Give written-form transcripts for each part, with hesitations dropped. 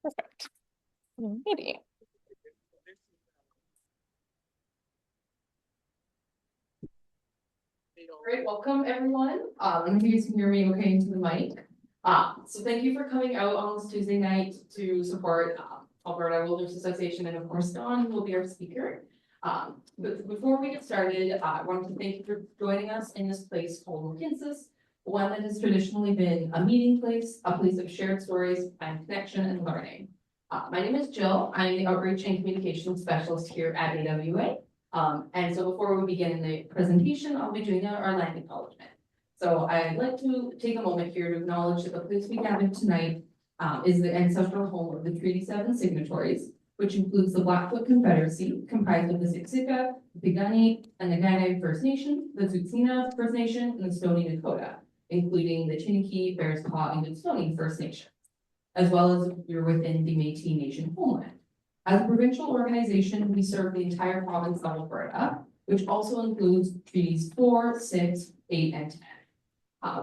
Perfect. Alrighty. Great, welcome everyone. If you guys can hear me okay into the mic. So thank you for coming out on this Tuesday night to support Alberta Wilderness Association, and of course Don will be our speaker. But before we get started, I wanted to thank you for joining us in this place called Kansas, one that has traditionally been a meeting place, a place of shared stories and connection and learning. My name is Jill. I'm the Outreach and Communications Specialist here at AWA. And so before we begin the presentation, I'll be doing our land acknowledgement. So I'd like to take a moment here to acknowledge that the place we gathered tonight is the ancestral home of the Treaty 7 signatories, which includes the Blackfoot Confederacy, comprised of the Siksika, the Piikani, and the Kainai First Nation, the Tsuut'ina First Nation, and the Stoney Nakoda, including the Chiniki, Bearspaw, and Goodstoney First Nations, as well as you're within the Métis Nation homeland. As a provincial organization, we serve the entire province of Alberta, which also includes treaties 4, 6, 8, and 10.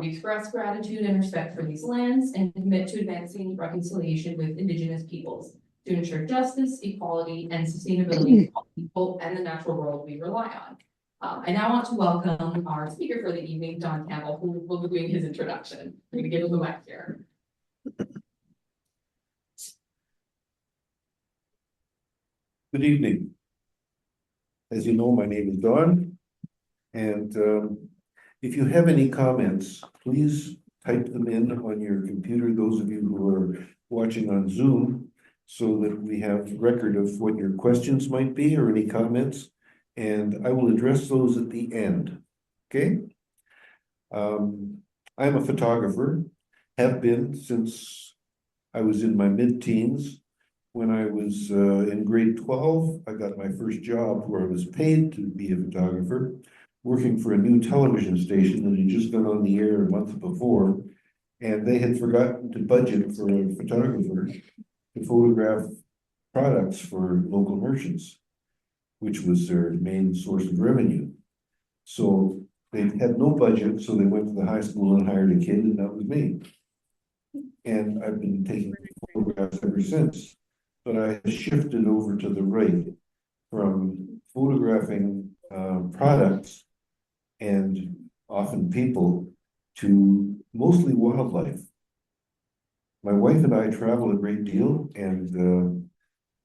We express gratitude and respect for these lands and commit to advancing reconciliation with Indigenous peoples to ensure justice, equality, and sustainability for people and the natural world we rely on. I now want to welcome our speaker for the evening, Don Campbell, who will be doing his introduction. I'm going to give him the mic here. Good evening. As you know, my name is Don, and if you have any comments, please type them in on your computer, those of you who are watching on Zoom, so that we have record of what your questions might be or any comments, and I will address those at the end, okay? I'm a photographer, have been since I was in my mid-teens. When I was in grade 12, I got my first job where I was paid to be a photographer, working for a new television station that had just been on the air a month before, and they had forgotten to budget for a photographer to photograph products for local merchants, which was their main source of revenue. So they had no budget, so they went to the high school and hired a kid, and that was me. And I've been taking photographs ever since. But I have shifted over to the right from photographing products and often people to mostly wildlife. My wife and I travel a great deal, and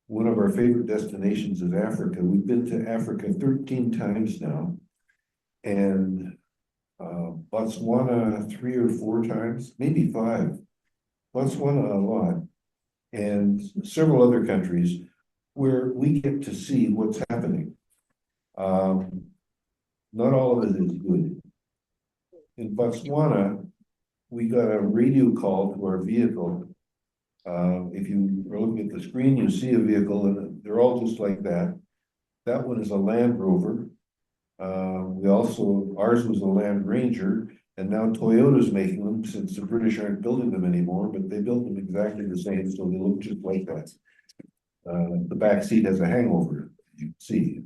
one of our favorite destinations is Africa. We've been to Africa 13 times now, and Botswana 3 or 4 times, maybe 5. Botswana a lot. And several other countries where we get to see what's happening. Not all of it is good. In Botswana, we got a radio call to our vehicle. If you are looking at the screen, you see a vehicle, and they're all just like that. That one is a Land Rover. Ours was a Land Ranger. And now Toyota's making them, since the British aren't building them anymore, but they built them exactly the same, so they look just like that. The back seat has a hangover, as you can see.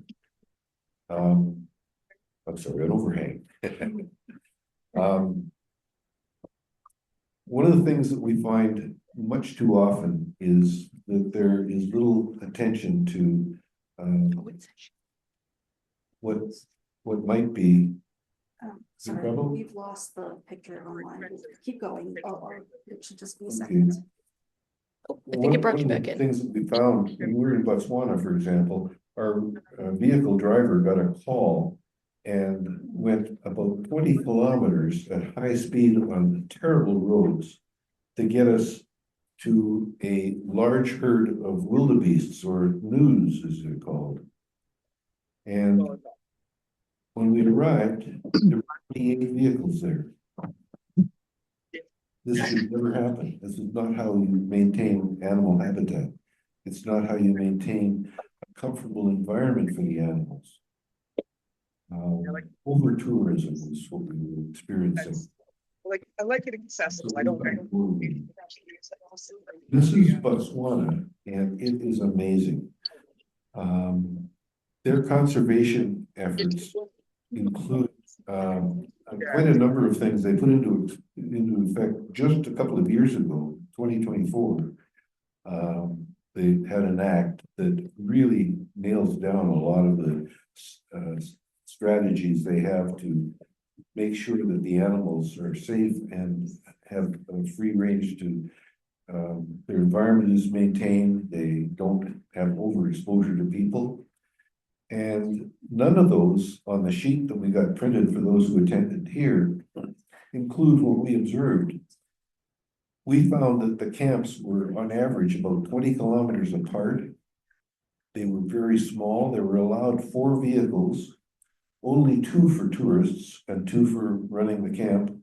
I'm sorry, an overhang. One of the things that we find much too often is that there is little attention to what might be. Sorry, we've lost the picture online. Keep going. It should just be a second. I think it brought you back in. Things that we found when we were in Botswana, for example, our vehicle driver got a call and went about 20 kilometers at high speed on terrible roads to get us to a large herd of wildebeests, or gnus as they're called. And when we arrived, there were 28 vehicles there. This should never happen. This is not how you maintain animal habitat. It's not how you maintain a comfortable environment for the animals. Over tourism is what we were experiencing. I like it accessible. I don't. This is Botswana, and it is amazing. Their conservation efforts include quite a number of things they put into effect just a couple of years ago, 2024. they had an act that really nails down a lot of the strategies they have to make sure that the animals are safe and have a free range to their environment is maintained, they don't have overexposure to people. And none of those on the sheet that we got printed for those who attended here include what we observed. We found that the camps were on average about 20 kilometers apart. They were very small. They were allowed 4 vehicles, only 2 for tourists and 2 for running the camp,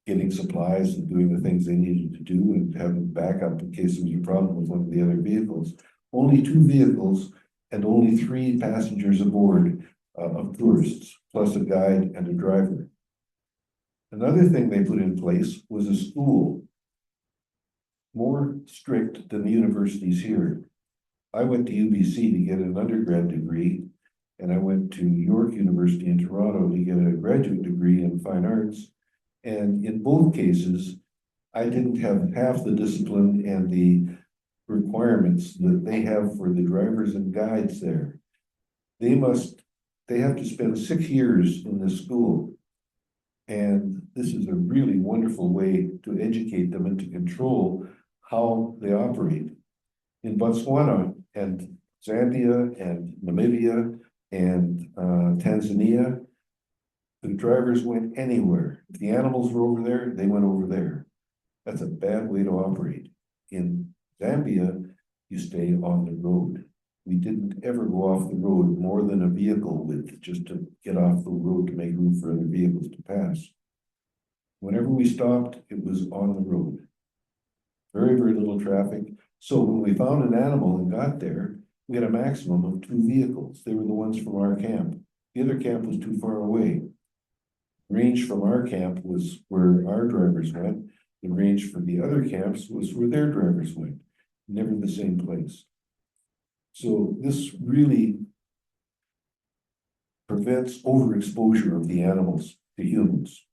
getting supplies and doing the things they needed to do and having backup in case there was a problem with one of the other vehicles. Only 2 vehicles and only 3 passengers aboard of tourists, plus a guide and a driver. Another thing they put in place was a school, more strict than the universities here. I went to UBC to get an undergrad degree, and I went to York University in Toronto to get a graduate degree in fine arts. And in both cases, I didn't have half the discipline and the requirements that they have for the drivers and guides there. They have to spend 6 years in this school. And this is a really wonderful way to educate them and to control how they operate. In Botswana and Zambia and Namibia and Tanzania, the drivers went anywhere. If the animals were over there, they went over there. That's a bad way to operate. In Zambia, you stay on the road. We didn't ever go off the road more than a vehicle width just to get off the road to make room for other vehicles to pass. Whenever we stopped, it was on the road. Very, very little traffic. So when we found an animal and got there, we had a maximum of 2 vehicles. They were the ones from our camp. The other camp was too far away. Range from our camp was where our drivers went. The range for the other camps was where their drivers went. Never the same place. So this really prevents overexposure of the animals to humans.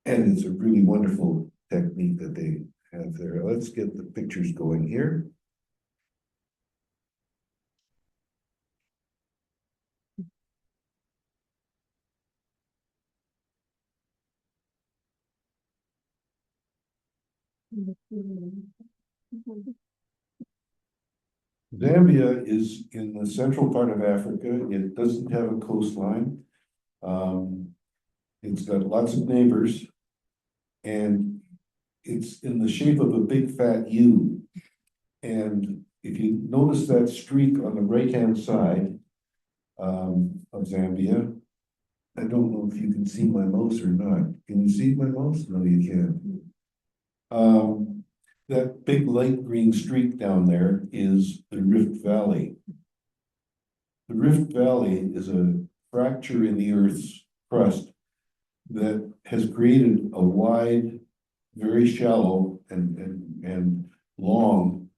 And it's a really wonderful technique that they have there. Let's get the pictures going here. Zambia is in the central part of Africa. It doesn't have a coastline. It's got lots of neighbors, and it's in the shape of a big fat U. And if you notice that streak on the right-hand side of Zambia, I don't know if you can see my mouse or not. Can you see my mouse? No, you can't. That big light green streak down there is the Rift Valley. The Rift Valley is a fracture in the Earth's crust that has created a wide, very shallow and long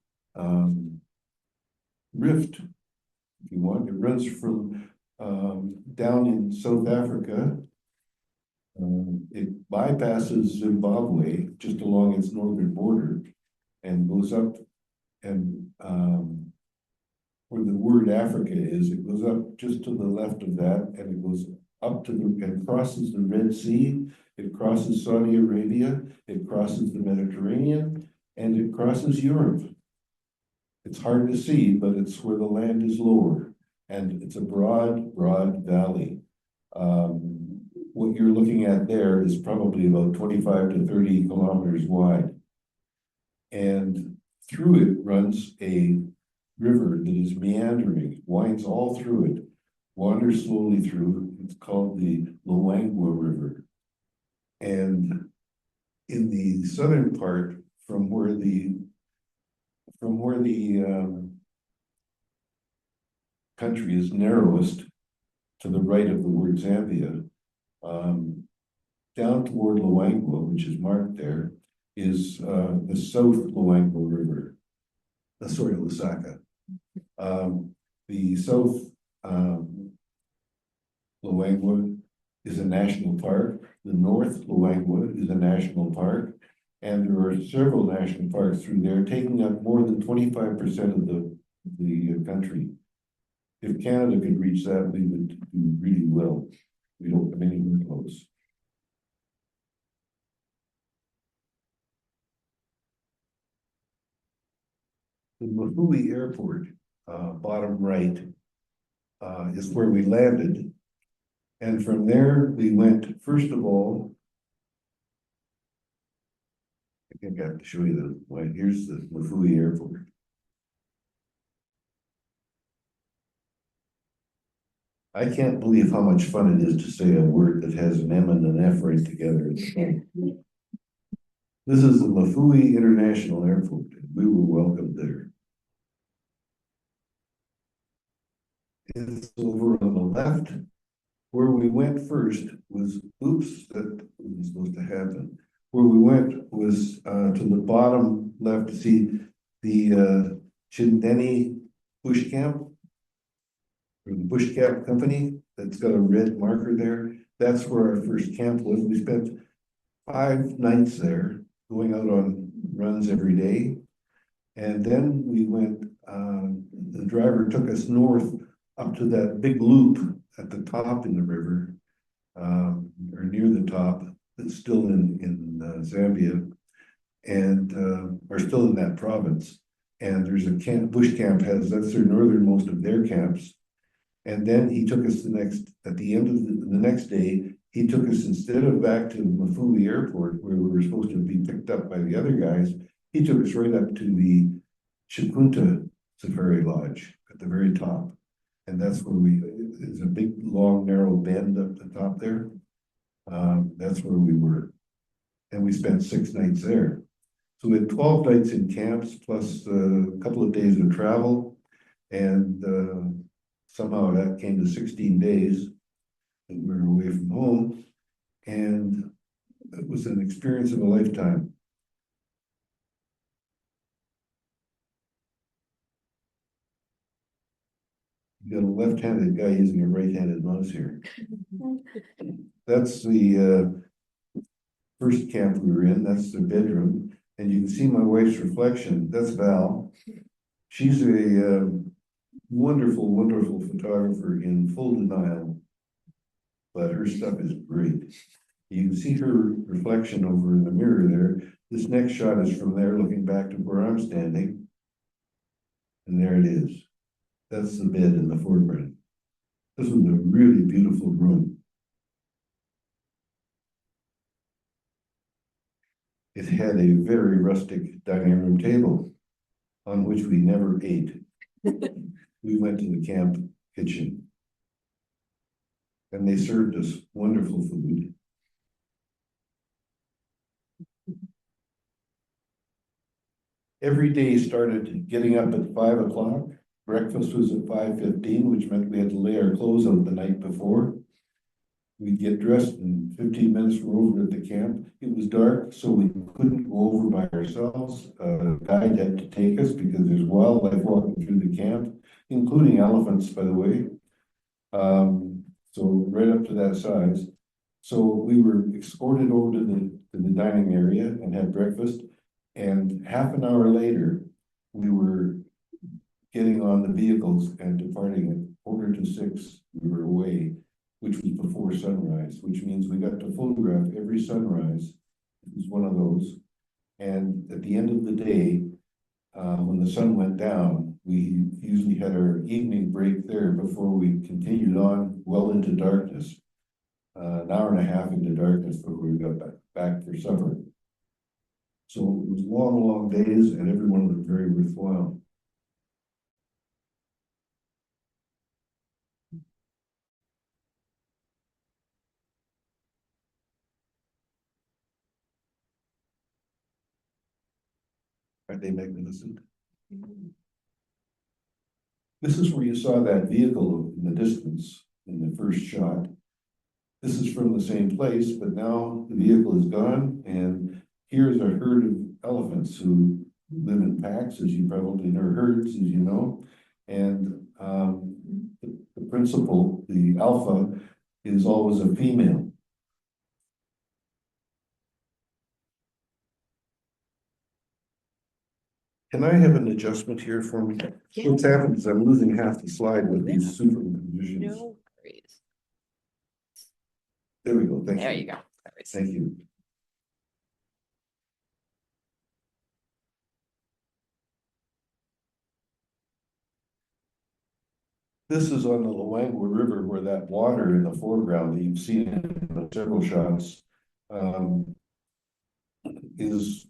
rift, if you want. It runs from down in South Africa. It bypasses Zimbabwe just along its northern border and goes up, and where the word Africa is, it goes up just to the left of that, and it goes up to and crosses the Red Sea, it crosses Saudi Arabia, it crosses the Mediterranean, and it crosses Europe. It's hard to see, but it's where the land is lower, and it's a broad, broad valley. What you're looking at there is probably about 25 to 30 kilometers wide. And through it runs a river that is meandering, winds all through it, wanders slowly through. It's called the Luangwa River. And in the southern part, from where the country is narrowest to the right of the word Zambia, down toward Luangwa, which is marked there, is the South Luangwa River. Sorry, Lusaka. The South Luangwa is a national park. The North Luangwa is a national park. And there are several national parks through there, taking up more than 25% of the country. If Canada could reach that, we would do really well. We don't come anywhere close. The Mafui Airport, bottom right, is where we landed. And from there, we went, first of all, I think I have to show you the way. Here's the Mafui Airport. I can't believe how much fun it is to say a word that has an M and an F right together. This is the Mafui International Airport. We were welcomed there. It's over on the left. Where we went first was, oops, that wasn't supposed to happen. Where we went was to the bottom left to see the Chindeni Bush Camp, or the Bush Camp Company, that's got a red marker there. That's where our first camp was. We spent 5 nights there, going out on runs every day. And then we went, the driver took us north up to that big loop at the top in the river, or near the top, that's still in Zambia, and are still in that province. And there's a camp, Bush Camp that's their northernmost of their camps. And then he took us at the end of the next day, he took us, instead of back to Mafui Airport, where we were supposed to be picked up by the other guys, he took us right up to the Chicunto Safaris Lodge at the very top. And that's where there's a big, long, narrow bend up the top there. That's where we were. And we spent 6 nights there. So we had 12 nights in camps, plus a couple of days of travel. And somehow that came to 16 days that we were away from home. And it was an experience of a lifetime. You got a left-handed guy using a right-handed mouse here. That's the first camp we were in. That's the bedroom. And you can see my wife's reflection. That's Val. She's a wonderful, wonderful photographer in full denial. But her stuff is great. You can see her reflection over in the mirror there. This next shot is from there, looking back to where I'm standing. And there it is. That's the bed in the foreground. This was a really beautiful room. It had a very rustic dining room table on which we never ate. We went to the camp kitchen and they served us wonderful food. Every day started getting up at 5 o'clock. Breakfast was at 5:15, which meant we had to lay our clothes out the night before. We'd get dressed in 15 minutes, we're over at the camp. It was dark, so we couldn't go over by ourselves. A guide had to take us because there's wildlife walking through the camp, including elephants, by the way. So right up to that size. So we were escorted over to the dining area and had breakfast. And half an hour later, we were getting on the vehicles and departing at 5:45. We were away, which was before sunrise, which means we got to photograph every sunrise. It was one of those. And at the end of the day, when the sun went down, we usually had our evening break there before we continued on well into darkness. An hour and a half into darkness before we got back for supper. So it was long, long days, and every one of them very worthwhile. Aren't they magnificent? This is where you saw that vehicle in the distance in the first shot. This is from the same place, but now the vehicle is gone, and here's a herd of elephants who live in packs, as you probably know, herds, as you know. And the principal, the alpha, is always a female. Can I have an adjustment here for me? What's happened is I'm losing half the slide with these superimpositions. No worries. There we go, thank you. There you go. There it is. Thank you. This is on the Luangwa River where that water in the foreground that you've seen in several shots is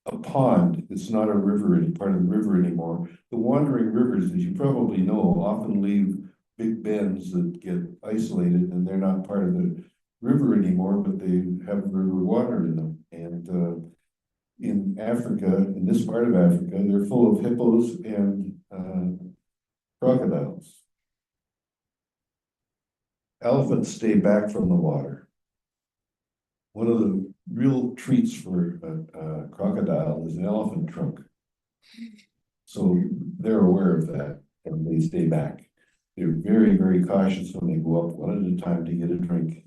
a pond. It's not a river, any part of the river anymore. The wandering rivers, as you probably know, often leave big bends that get isolated and they're not part of the river anymore, but they have river water in them. And in Africa, in this part of Africa, they're full of hippos and crocodiles. Elephants stay back from the water. One of the real treats for a crocodile is an elephant trunk. So they're aware of that and they stay back. They're very, very cautious when they go up one at a time to get a drink.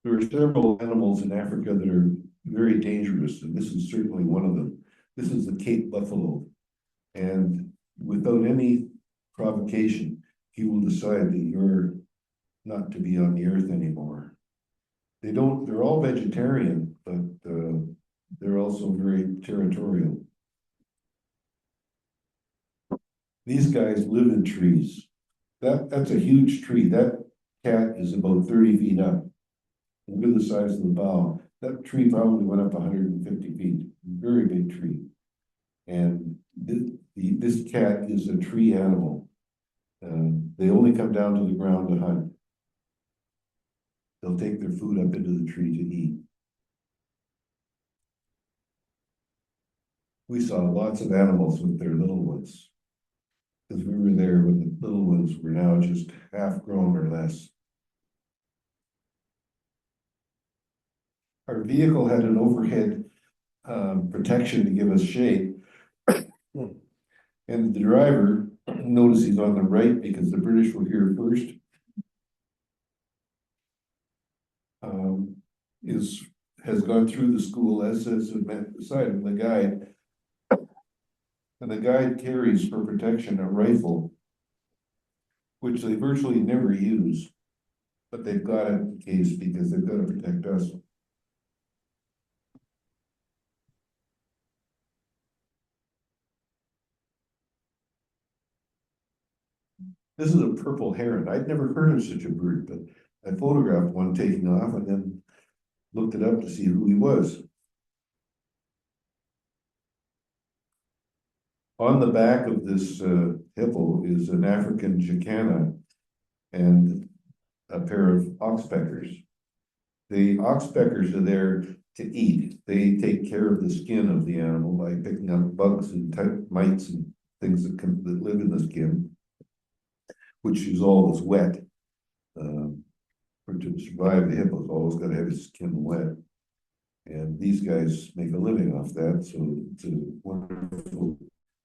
There are several animals in Africa that are very dangerous, and this is certainly one of them. This is the Cape buffalo, and without any provocation, he will decide that you're not to be on the earth anymore. They're all vegetarian, but they're also very territorial. These guys live in trees. That's a huge tree. That cat is about 30 feet up. Look at the size of the bough. That tree probably went up 150 feet. Very big tree. And this cat is a tree animal. They only come down to the ground to hunt. They'll take their food up into the tree to eat. We saw lots of animals with their little ones, because we were there when the little ones were now just half grown or less. Our vehicle had an overhead protection to give us shade. And the driver, notice he's on the right because the British were here first, has gone through the school, as says beside him, the guide. And the guide carries for protection a rifle, which they virtually never use, but they've got it in case because they've got to protect us. This is a purple heron. I'd never heard of such a bird, but I photographed one taking off and then looked it up to see who he was. On the back of this hippo is an African jacana and a pair of oxpeckers. The oxpeckers are there to eat. They take care of the skin of the animal by picking up bugs and mites and things that live in the skin, which is always wet. For to survive, the hippo's always got to have his skin wet. And these guys make a living off that, so it's a wonderful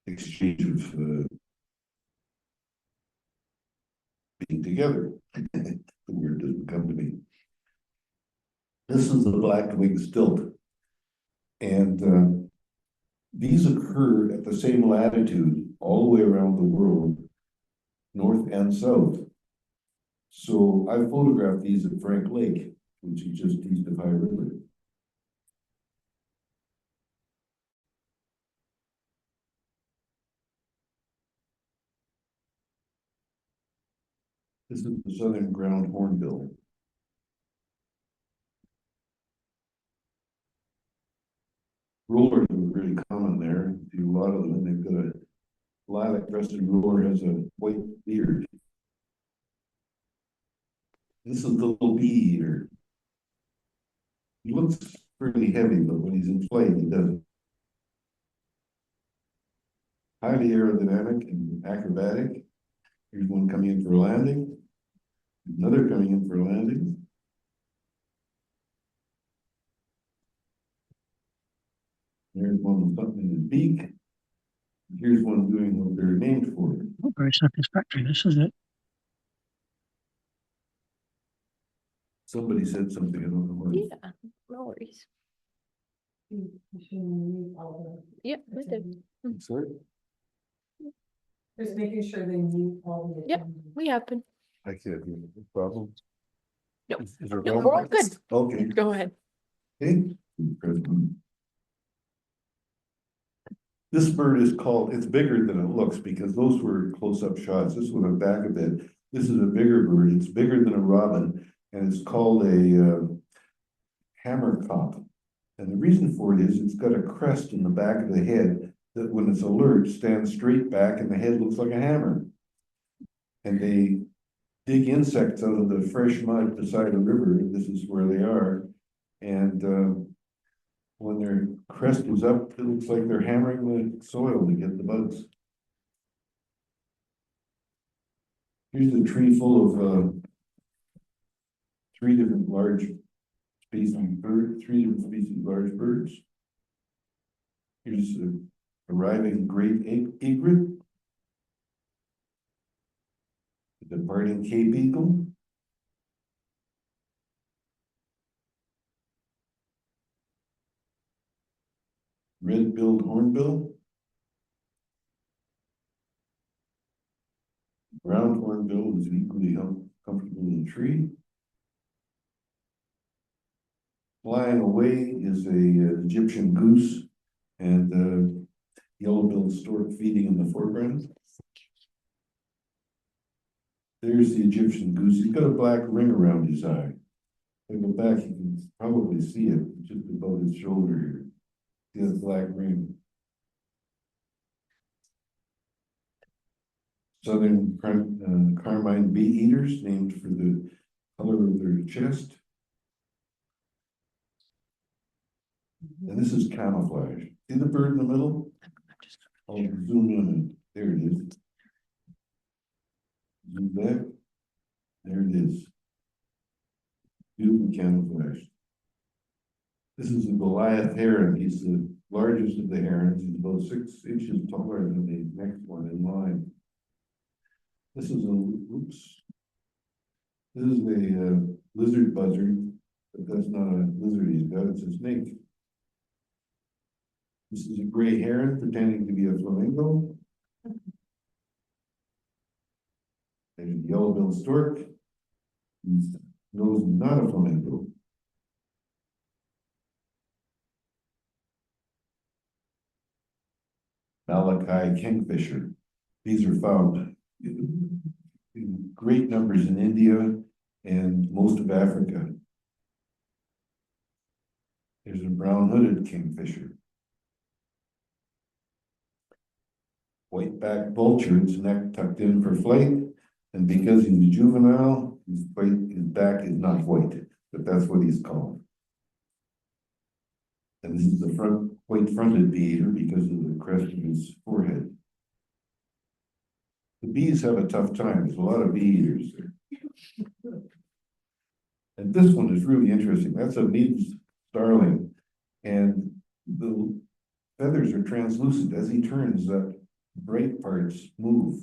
exchange of being together. The word doesn't come to me. This is the black-winged stilt. And these occur at the same latitude all the way around the world, north and south. So I photographed these at Frank Lake, which is just east of High River. This is the southern ground hornbill. Rollers are really common there. See a lot of them. They've got a lilac-breasted roller has a white beard. This is the little bee eater. He looks pretty heavy, but when he's in flight, he doesn't. Highly aerodynamic and acrobatic. Here's one coming in for a landing. Another coming in for a landing. There's one with something in his beak. Here's one doing what they're named for. Not very satisfactory, this is it. Somebody said something, I don't know what. Yeah, no worries. Yeah, we did. Sorry? Just making sure they meet all the. Yep. We happen. I can't hear. No problem. No. Is there a No, problem? we're all good. Okay. Go ahead. Okay. This bird is called, it's bigger than it looks because those were close-up shots. This one went back a bit. This is a bigger bird. It's bigger than a robin and it's called a hammerkop. And the reason for it is it's got a crest in the back of the head that when it's alert stands straight back and the head looks like a hammer. And they dig insects out of the fresh mud beside a river. This is where they are. And when their crest is up, it looks like they're hammering the soil to get the bugs. Here's a tree full of 3 different large species of birds, 3 different species of large birds. Here's a arriving great egret, the departing Cape eagle, red-billed hornbill, brown hornbill is equally comfortable in the tree. Flying away is a Egyptian goose and yellow-billed stork feeding in the foreground. There's the Egyptian goose. He's got a black ring around his eye. If I go back, you can probably see it just above his shoulder here. See that black ring. Southern carmine bee eaters, named for the color of their chest. And this is camouflage. See the bird in the middle? I'll zoom in and there it is. Zoom back. There it is. Beautiful camouflage. This is a Goliath heron. He's the largest of the herons. He's about 6 inches taller than the next one in line. This is oops. This is a lizard buzzard, but that's not a lizard he's got, it's a snake. This is a gray heron pretending to be a flamingo. There's a yellow-billed stork. His nose is not a flamingo. Malachi kingfisher. These are found in great numbers in India and most of Africa. There's a brown-hooded kingfisher. White-backed vulture, its neck tucked in for flight, and because he's a juvenile, his back is not white, but that's what he's called. And this is the white-fronted bee eater because of the crest of his forehead. The bees have a tough time. There's a lot of bee eaters there. And this one is really interesting. That's a Mead's starling, and the feathers are translucent. As he turns, that bright parts move,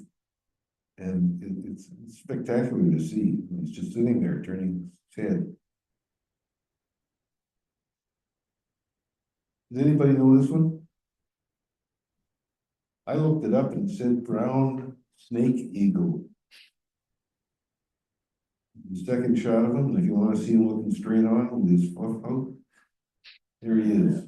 and it's spectacular to see. He's just sitting there turning his head. Does anybody know this one? I looked it up and it said brown snake eagle. The second shot of him, if you want to see him looking straight on with his fluff out, there he is.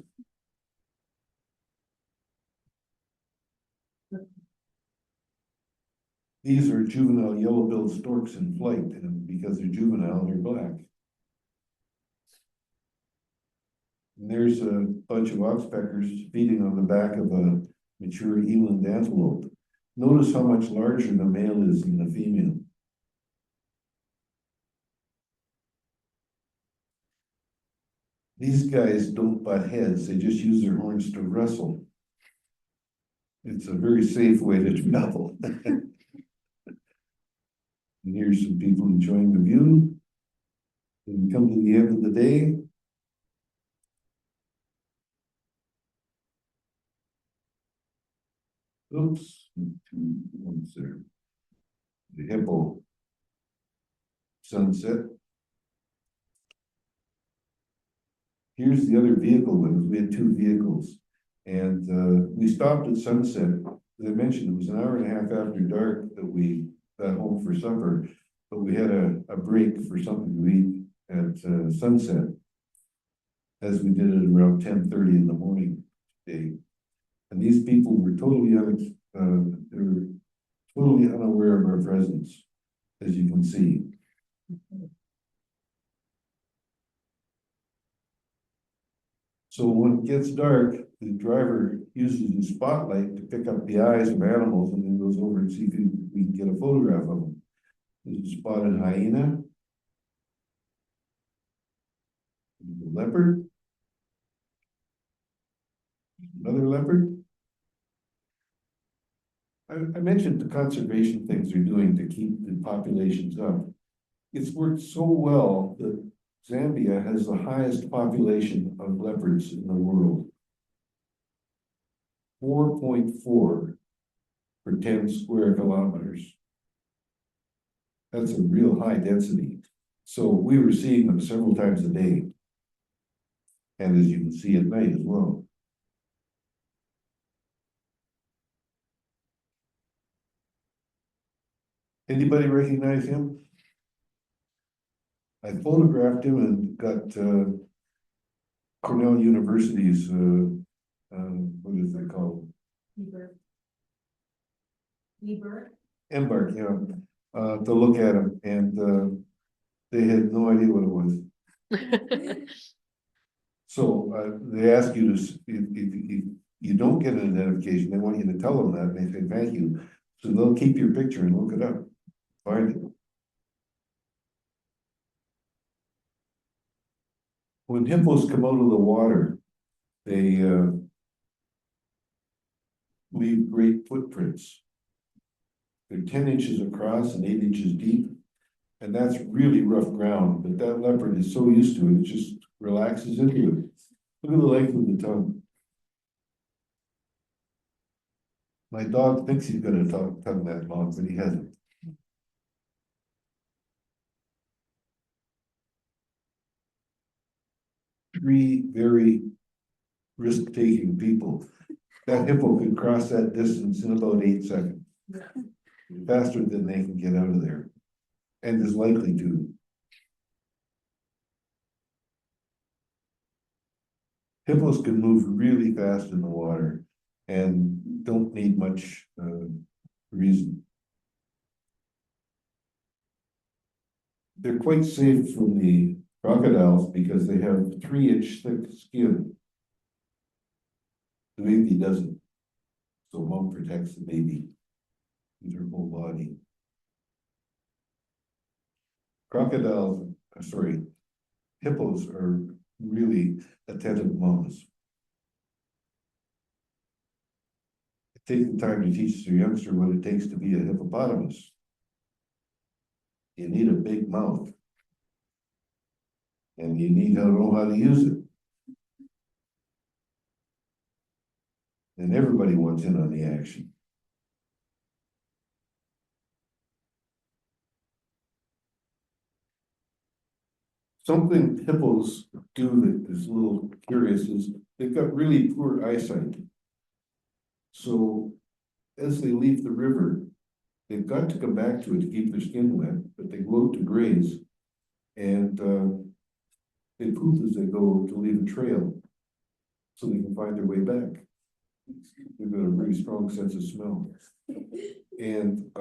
These are juvenile yellow-billed storks in flight, and because they're juvenile, they're black. And there's a bunch of oxpeckers feeding on the back of a mature eland antelope. Notice how much larger the male is than the female. These guys don't butt heads, they just use their horns to wrestle. It's a very safe way to travel. And here's some people enjoying the view. When we come to the end of the day, Oops, two ones there. The hippo sunset. Here's the other vehicle ones. We had two vehicles. And we stopped at sunset. As I mentioned, it was an hour and a half after dark that we got home for supper, but we had a break for something to eat at sunset, as we did it around 10:30 in the morning today. And these people were totally they were totally unaware of our presence, as you can see. So when it gets dark, the driver uses the spotlight to pick up the eyes of animals and then goes over and see if we can get a photograph of them. There's a spotted hyena. There's a leopard. Another leopard. I mentioned the conservation things they're doing to keep the populations up. It's worked so well that Zambia has the highest population of leopards in the world. 4.4 per 10 square kilometers. That's a real high density. So we were seeing them several times a day. And as you can see at night as well. Anybody recognize him? I photographed him and got Cornell University's, what is it called? Embark, yeah, to look at him, and they had no idea what it was. So they ask you to, if you don't get an identification, they want you to tell them that, and they say thank you. So they'll keep your picture and look it up, find it. When hippos come out of the water, they leave great footprints. They're 10 inches across and 8 inches deep. And that's really rough ground, but that leopard is so used to it, it just relaxes into it. Look at the length of the tongue. My dog thinks he's got a tongue that long, but he hasn't. Three very risk-taking people. That hippo could cross that distance in about 8 seconds. Faster than they can get out of there. And is likely to. Hippos can move really fast in the water and don't need much reason. They're quite safe from the crocodiles because they have 3-inch thick skin. The baby doesn't. So mom protects the baby with her whole body. Hippos are really attentive moms. Take the time to teach your youngster what it takes to be a hippopotamus. You need a big mouth. And you need to know how to use it. And everybody wants in on the action. Something hippos do that is a little curious is they've got really poor eyesight. So as they leave the river, they've got to come back to it to keep their skin wet, but they go out to graze and they poop as they go to leave a trail so they can find their way back. They've got a really strong sense of smell. And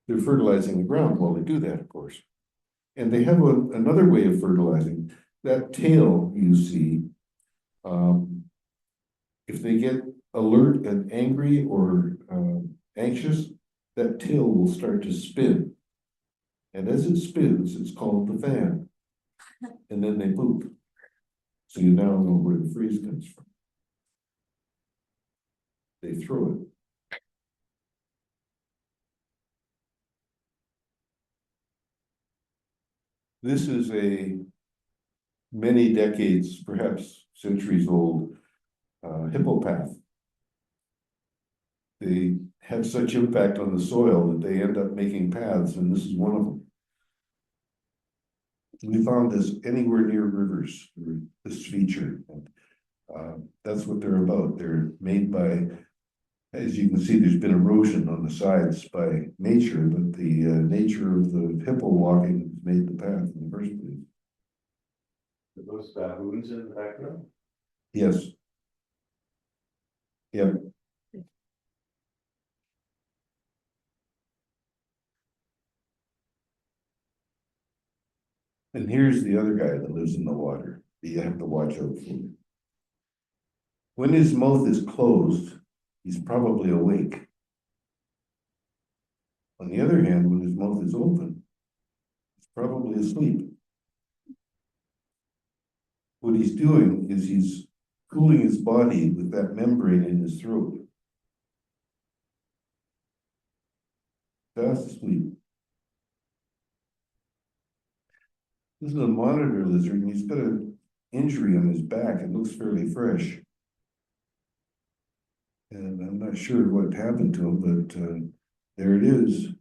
they're fertilizing the ground while they do that, of course. And they have another way of fertilizing. That tail you see, if they get alert and angry or anxious, that tail will start to spin. And as it spins, it's called the fan. And then they poop. So you now know where the freeze comes from. They throw it. This is a many decades, perhaps centuries old hippopath. they have such impact on the soil that they end up making paths, and this is one of them. We found this anywhere near rivers, or this feature. That's what they're about. They're made by, as you can see, there's been erosion on the sides by nature, but the nature of the hippo walking made the path in the first place. Are those baboons in the background? Yes. Yep. And here's the other guy that lives in the water that you have to watch out for. When his mouth is closed, he's probably awake. On the other hand, when his mouth is open, he's probably asleep. What he's doing is he's cooling his body with that membrane in his throat. Fast asleep. This is a monitor lizard, and he's got an injury on his back. It looks fairly fresh. And I'm not sure what happened to him, but there it is.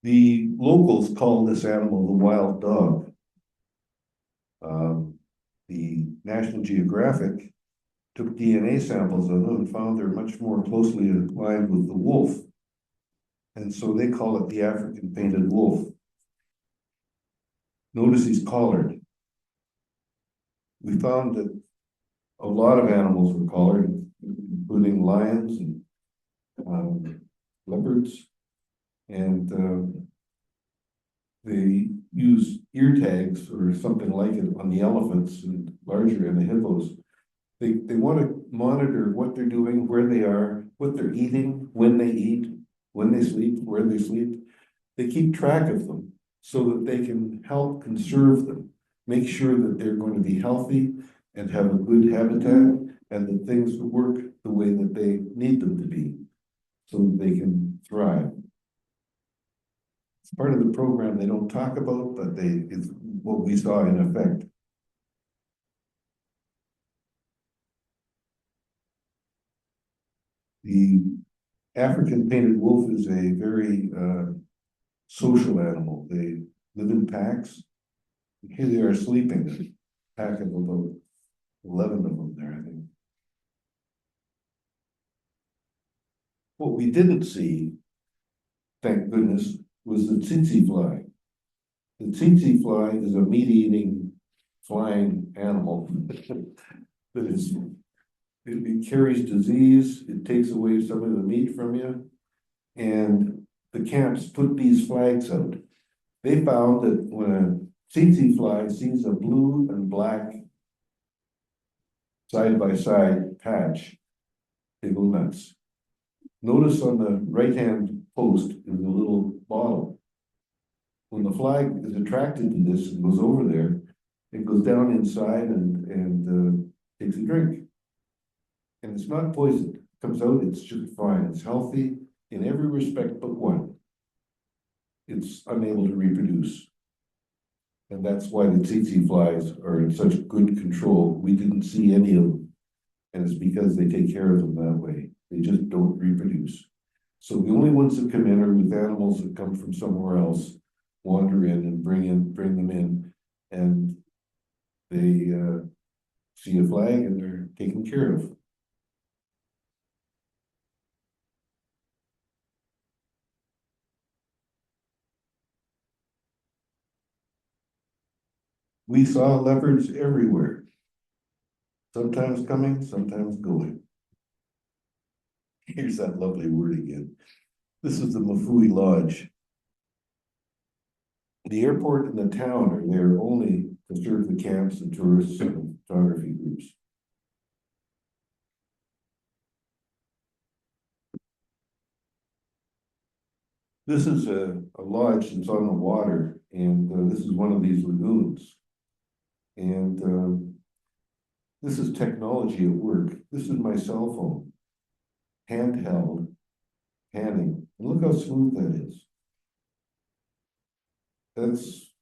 The locals call this animal the wild dog. The National Geographic took DNA samples of them and found they're much more closely aligned with the wolf. And so they call it the African painted wolf. Notice he's collared. We found that a lot of animals were collared, including lions and leopards. And they use ear tags or something like it on the elephants and larger and the hippos. They want to monitor what they're doing, where they are, what they're eating, when they eat, when they sleep, where they sleep. They keep track of them so that they can help conserve them, make sure that they're going to be healthy and have a good habitat, and that things work the way that they need them to be so that they can thrive. It's part of the program they don't talk about, but it's what we saw in effect. The African painted wolf is a very social animal. They live in packs. Here they are sleeping, a pack of about 11 of them there, I think. What we didn't see, thank goodness, was the tsetse fly. The tsetse fly is a meat-eating flying animal that is, it carries disease, it takes away some of the meat from you, and the camps put these flags out. They found that when a tsetse fly sees a blue and black side-by-side patch, they go nuts. Notice on the right-hand post is a little bottle. When the flag is attracted to this and goes over there, it goes down inside and takes a drink. And it's not poisoned. It comes out, it's just fine. It's healthy in every respect but one. It's unable to reproduce. And that's why the tsetse flies are in such good control. We didn't see any of them. And it's because they take care of them that way. They just don't reproduce. So the only ones that come in are with animals that come from somewhere else, wander in and bring them in, and they see a flag and they're taken care of. We saw leopards everywhere, sometimes coming, sometimes going. Here's that lovely word again. This is the Mafui Lodge. The airport and the town are there only to serve the camps, the tourists, and photography groups. This is a lodge that's on the water, and this is one of these lagoons. And this is technology at work. This is my cell phone, handheld, panning. And look how smooth that is. That's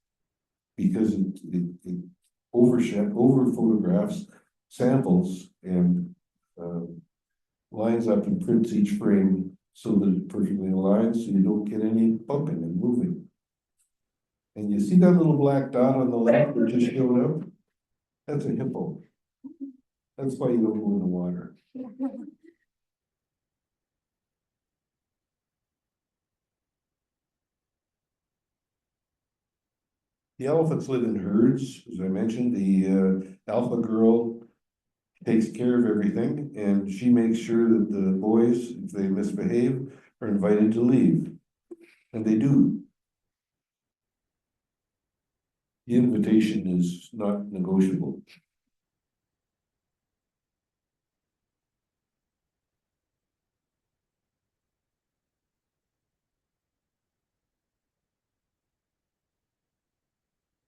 because it over photographs, samples, and lines up and prints each frame so that it's perfectly aligned, so you don't get any bumping and moving. And you see that little black dot on the left that just showed up? That's a hippo. That's why you don't go in the water. The elephants live in herds, as I mentioned. The alpha girl takes care of everything, and she makes sure that the boys, if they misbehave, are invited to leave. And they do. The invitation is not negotiable.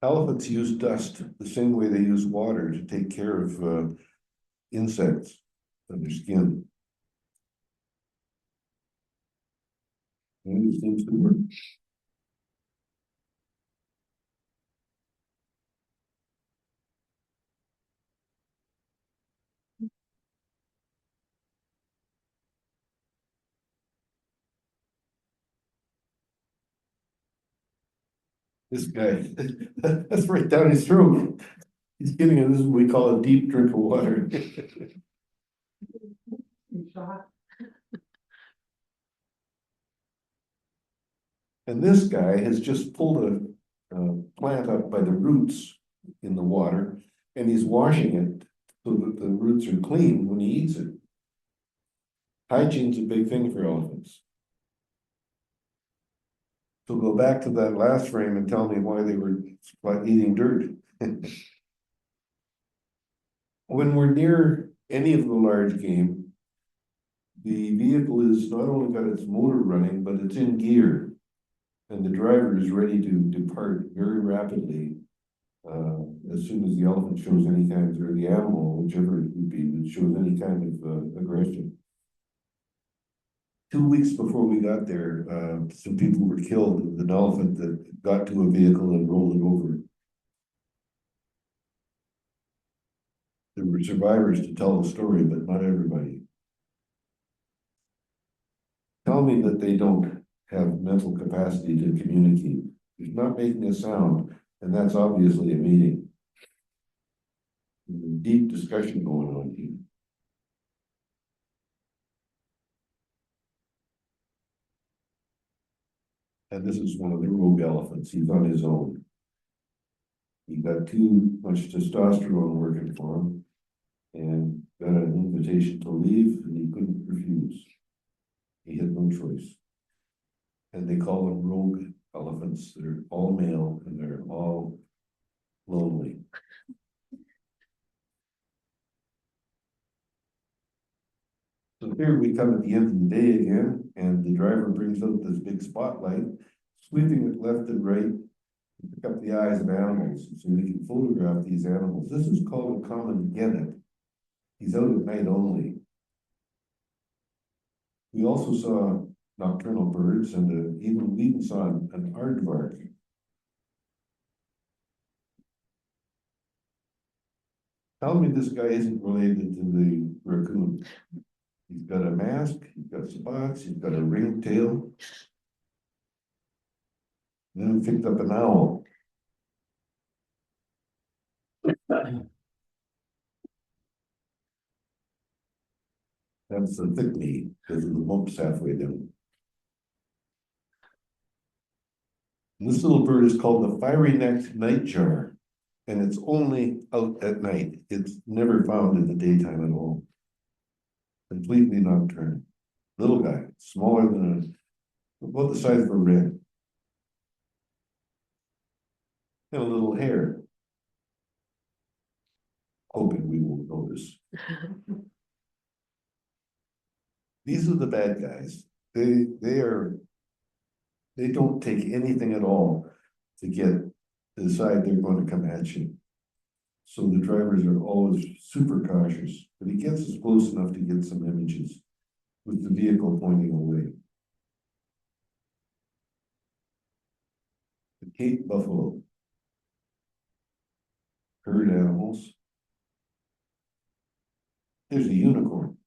Elephants use dust the same way they use water to take care of insects on their skin. And it seems to work. This guy, that's right down his throat. He's getting this is what we call a deep drink of water. And this guy has just pulled a plant up by the roots in the water, and he's washing it so that the roots are clean when he eats it. Hygiene's a big thing for elephants. So go back to that last frame and tell me why they were eating dirt. When we're near any of the large game, the vehicle is not only got its motor running, but it's in gear. And the driver is ready to depart very rapidly as soon as the elephant shows any kind of, or the animal, whichever it would be, that shows any kind of aggression. 2 weeks before we got there, some people were killed with an elephant that got to a vehicle and rolled it over. There were survivors to tell the story, but not everybody. Tell me that they don't have mental capacity to communicate. He's not making a sound, and that's obviously a meeting. There's a deep discussion going on here. And this is one of the rogue elephants. He's on his own. He got too much testosterone working for him and got an invitation to leave, and he couldn't refuse. He had no choice. And they call them rogue elephants. They're all male and they're all lonely. So here we come at the end of the day again, and the driver brings out this big spotlight, sweeping it left and right, to pick up the eyes of animals, so we can photograph these animals. This is called a common genet. He's out at night only. We also saw nocturnal birds, and we even saw an aardvark. Tell me this guy isn't related to the raccoon. He's got a mask, he's got spots, he's got a ringed tail. Then he picked up an owl. That's the thick knee, because of the bumps halfway down. And this little bird is called the fiery-necked nightjar, and it's only out at night. It's never found in the daytime at all. Completely nocturnal. Little guy, smaller than about the size of a wren. And a little hair. Hoping we won't notice. These are the bad guys. They don't take anything at all to decide they're going to come at you. So the drivers are always super cautious, but he gets us close enough to get some images with the vehicle pointing away. The Cape buffalo. herd animals. There's a unicorn,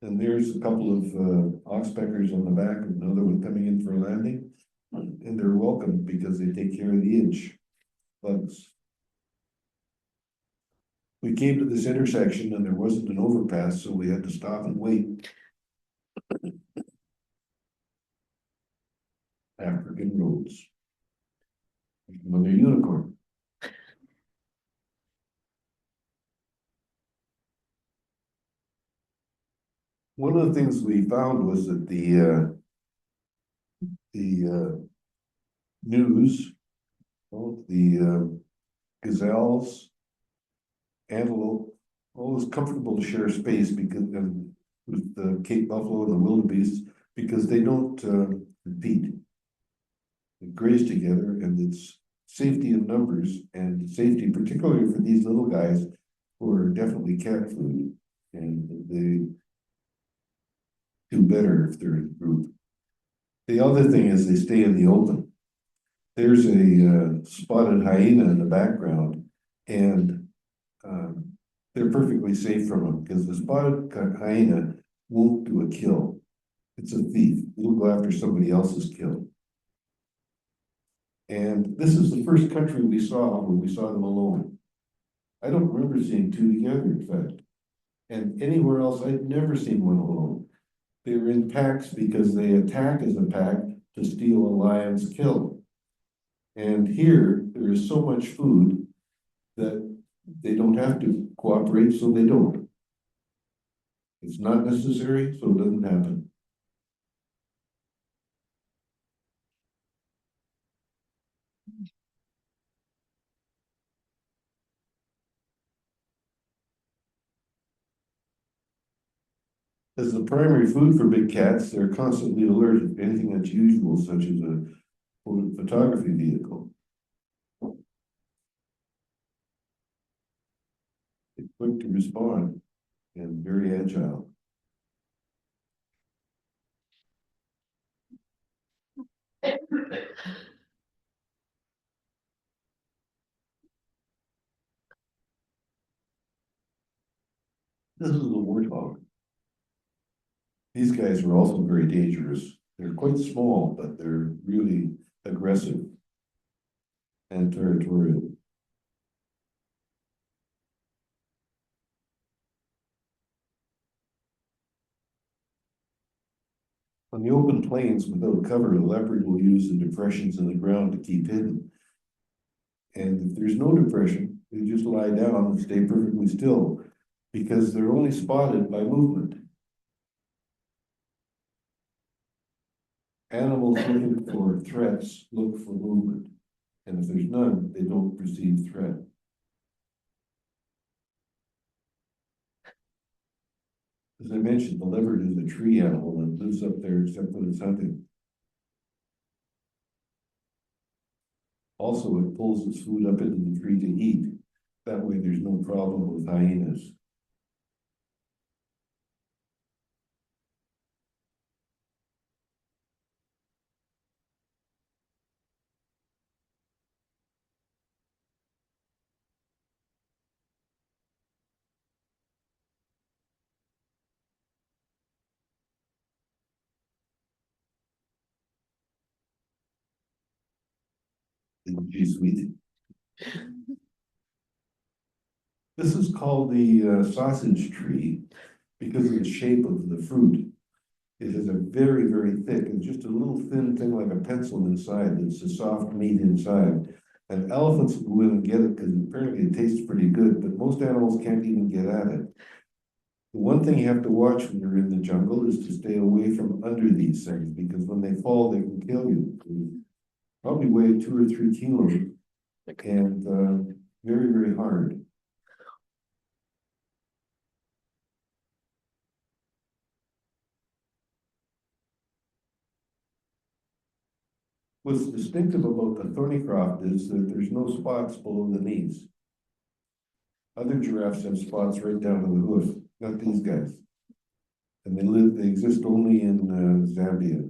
and there's a couple of oxpeckers on the back, another one coming in for a landing. And they're welcome because they take care of the itch bugs. We came to this intersection and there wasn't an overpass, so we had to stop and wait. African roads. Another unicorn. One of the things we found was that the news, the gazelles, antelope, always comfortable to share space because with the Cape buffalo and the wildebeest, because they don't compete. They graze together, and it's safety in numbers and safety, particularly for these little guys who are definitely cat food, and they do better if they're in a group. The other thing is they stay in the open. There's a spotted hyena in the background, and they're perfectly safe from them because the spotted hyena won't do a kill. It's a thief. It'll go after somebody else's kill. And this is the first country we saw where we saw them alone. I don't remember seeing two together, in fact. And anywhere else, I'd never seen one alone. They were in packs because they attack as a pack to steal a lion's kill. And here, there is so much food that they don't have to cooperate, so they don't. It's not necessary, so it doesn't happen. As the primary food for big cats, they're constantly alert if anything that's usual, such as a photography vehicle. They're quick to respond and very agile. This is a warthog. These guys are also very dangerous. They're quite small, but they're really aggressive and territorial. On the open plains without cover, the leopard will use the depressions in the ground to keep hidden. And if there's no depression, they just lie down and stay perfectly still because they're only spotted by movement. Animals looking for threats look for movement. And if there's none, they don't perceive threat. As I mentioned, the leopard is a tree animal and lives up there except when it's hunting. Also, it pulls its food up into the tree to eat. That way there's no problem with hyenas. Isn't she sweet? This is called the sausage tree because of the shape of the fruit. It is a very, very thick, it's just a little thin thing like a pencil inside. It's a soft meat inside. And elephants will go in and get it because apparently it tastes pretty good, but most animals can't even get at it. The one thing you have to watch when you're in the jungle is to stay away from under these things because when they fall, they can kill you. They probably weigh 2 or 3 kilos and very, very hard. What's distinctive about the thornycroft is that there's no spots below the knees. Other giraffes have spots right down to the hoof, not these guys. And they exist only in Zambia.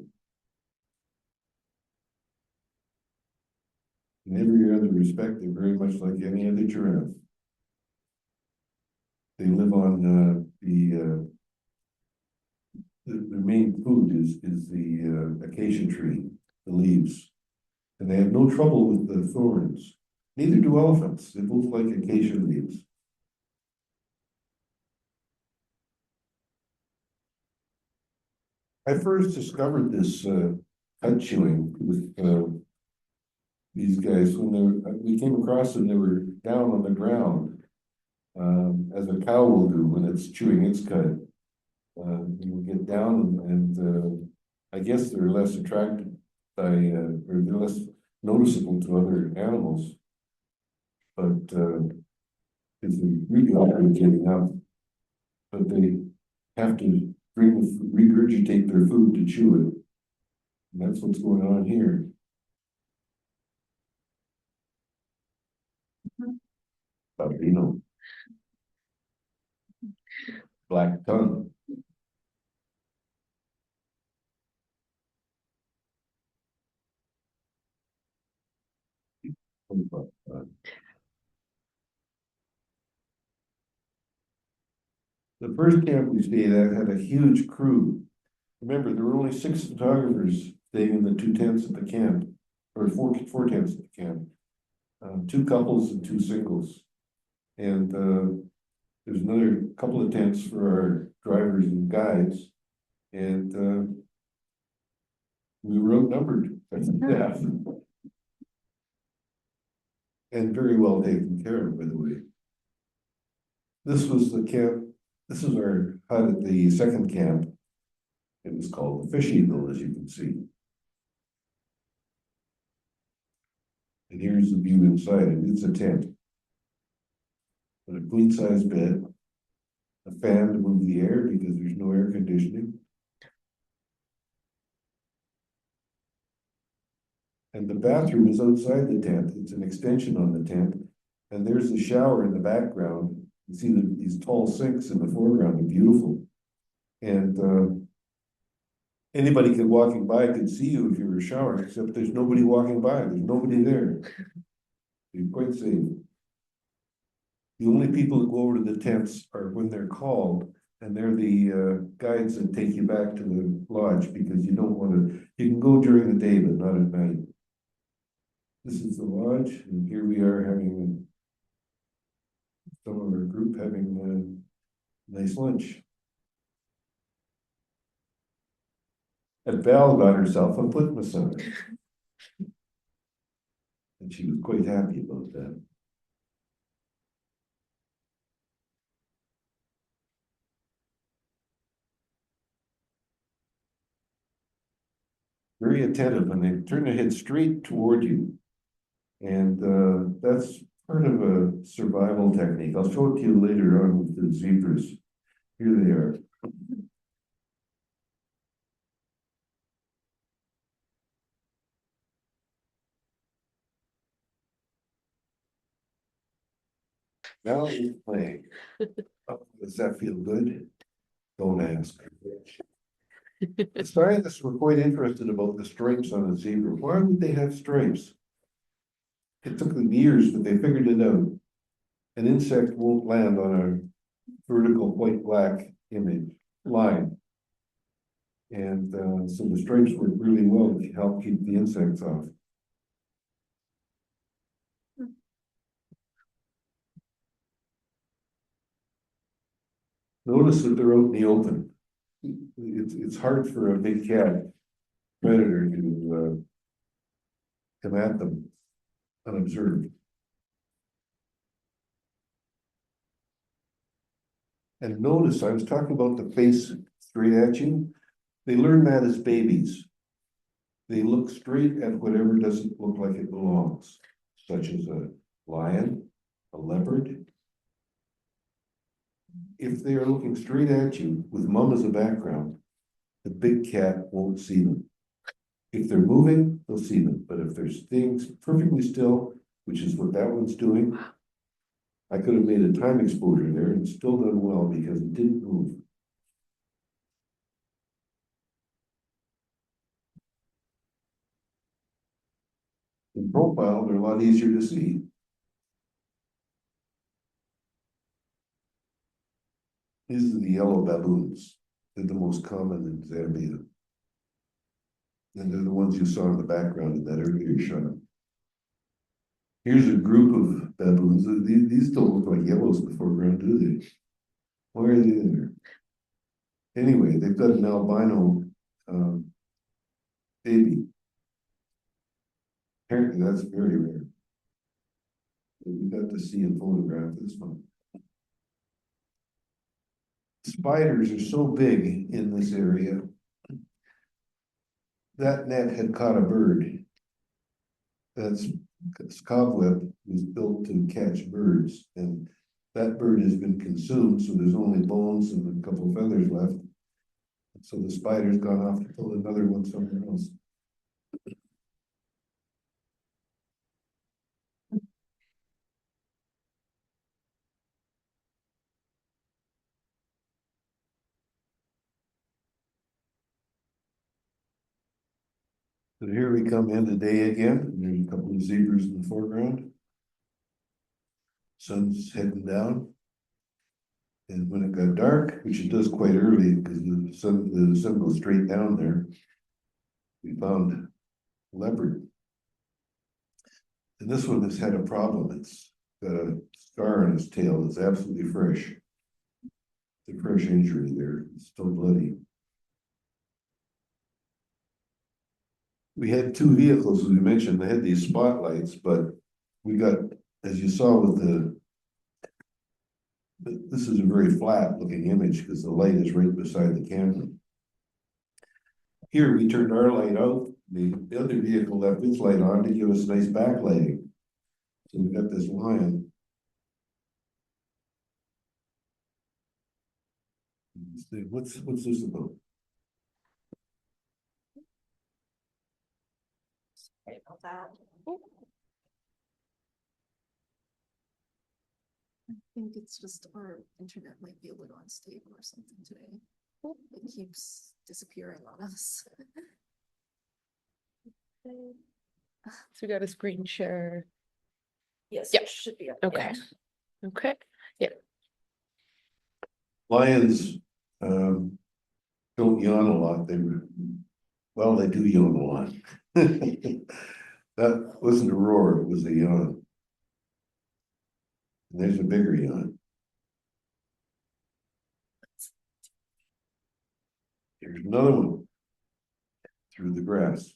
In every other respect, they're very much like any other giraffe. They live on their main food is the acacia tree, the leaves. And they have no trouble with the thorns. Neither do elephants. They both like acacia leaves. I first discovered this cud chewing with these guys when we came across them. They were down on the ground, as a cow will do when it's chewing its cud. You get down and I guess they're less attracted by or they're less noticeable to other animals, but it's really awkward getting up. But they have to regurgitate their food to chew it. And that's what's going on here. Albino. Black tongue. The first camp we stayed at had a huge crew. Remember, there were only 6 photographers staying in the 2 tents at the camp, or four tents at the camp. 2 couples and 2 singles. And there's another couple of tents for our drivers and guides. And we were outnumbered by staff. And very well taken care of, by the way. This was the camp. This is our hut at the second camp. It was called the Fish Eagle, as you can see. And here's the view inside it. It's a tent. With a queen-size bed, a fan to move the air because there's no air conditioning. And the bathroom is outside the tent. It's an extension on the tent. And there's the shower in the background. You see these tall sinks in the foreground are beautiful. And anybody walking by could see you if you were showering, except there's nobody walking by. There's nobody there. You're quite safe. The only people that go over to the tents are when they're called, and they're the guides that take you back to the lodge because you don't want to, you can go during the day, but not at night. This is the lodge, and here we are having some of our group having a nice lunch. And Val got herself a foot massage. And she was quite happy about that. Very attentive, and they turn their head straight toward you. And that's part of a survival technique. I'll show it to you later on with the zebras. Here they are. Now he's playing. Oh, does that feel good? Don't ask. The scientists were quite interested about the stripes on a zebra. Why would they have stripes? It took them years, but they figured it out. An insect won't land on a vertical white-black image line. And so the stripes work really well to help keep the insects off. Notice that they're out in the open. It's hard for a big cat predator to come at them unobserved. And notice, I was talking about the face straight at you. They learn that as babies. They look straight at whatever doesn't look like it belongs, such as a lion, a leopard. If they are looking straight at you with mom as a background, the big cat won't see them. If they're moving, they'll see them. But if they're staying perfectly still, which is what that one's doing, I could have made a time exposure there and still done well because it didn't move. In profile, they're lot easier to see. These are the yellow baboons. They're the most common in Zambia. And they're the ones you saw in the background in that earlier shot. Here's a group of baboons. These don't look like yellows in the foreground, do they? Why are they there? Anyway, they've got an albino baby. Apparently that's very rare. We got to see and photograph this one. Spiders are so big in this area. That net had caught a bird. That's cobweb was built to catch birds, and that bird has been consumed, so there's only bones and a couple of feathers left. So the spider's gone off to pull another one somewhere else. So here we come in today again. There's a couple of zebras in the foreground. Sun's heading down. And when it got dark, which it does quite early because the sun goes straight down there, we found leopard. And this one has had a problem. It's got a scar on its tail. It's absolutely fresh. It's a fresh injury there. It's still bloody. We had two vehicles, as we mentioned. They had these spotlights, but we got, as you saw with this is a very flat looking image because the light is right beside the camera. Here we turned our light out. The other vehicle left its light on to give us nice backlighting. So we got this lion. What's this about? Sorry about that. I think it's just our internet might be a little unstable or something today. It keeps disappearing on us. So we got a screen share. Yes, Yep. it should be. Okay. Okay. Yeah. Lions don't yawn a lot. They do yawn a lot. That wasn't a roar, it was a yawn. And there's a bigger yawn. Here's another one through the grass.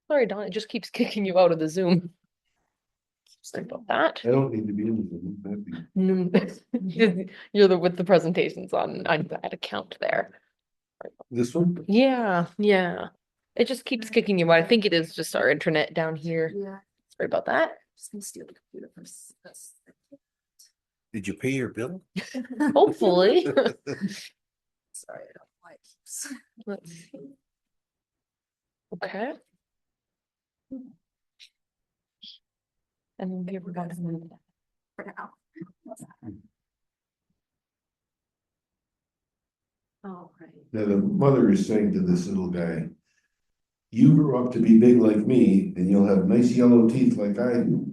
Sorry, Don, it just keeps kicking you out of the Zoom. Sorry about that. I don't need to be in the Zoom. You're with the presentations on that account there. This one? Yeah, yeah. It just keeps kicking you out. I think it is just our internet down here. Yeah, Sorry about that. just gonna steal the computer from us. Did you pay your bill? Hopefully. Sorry, I don't know why it keeps. Let's see. Okay. And then here we go. For now. Oh, right. Now the mother is saying to this little guy, "You grow up to be big like me, and you'll have nice yellow teeth like I do."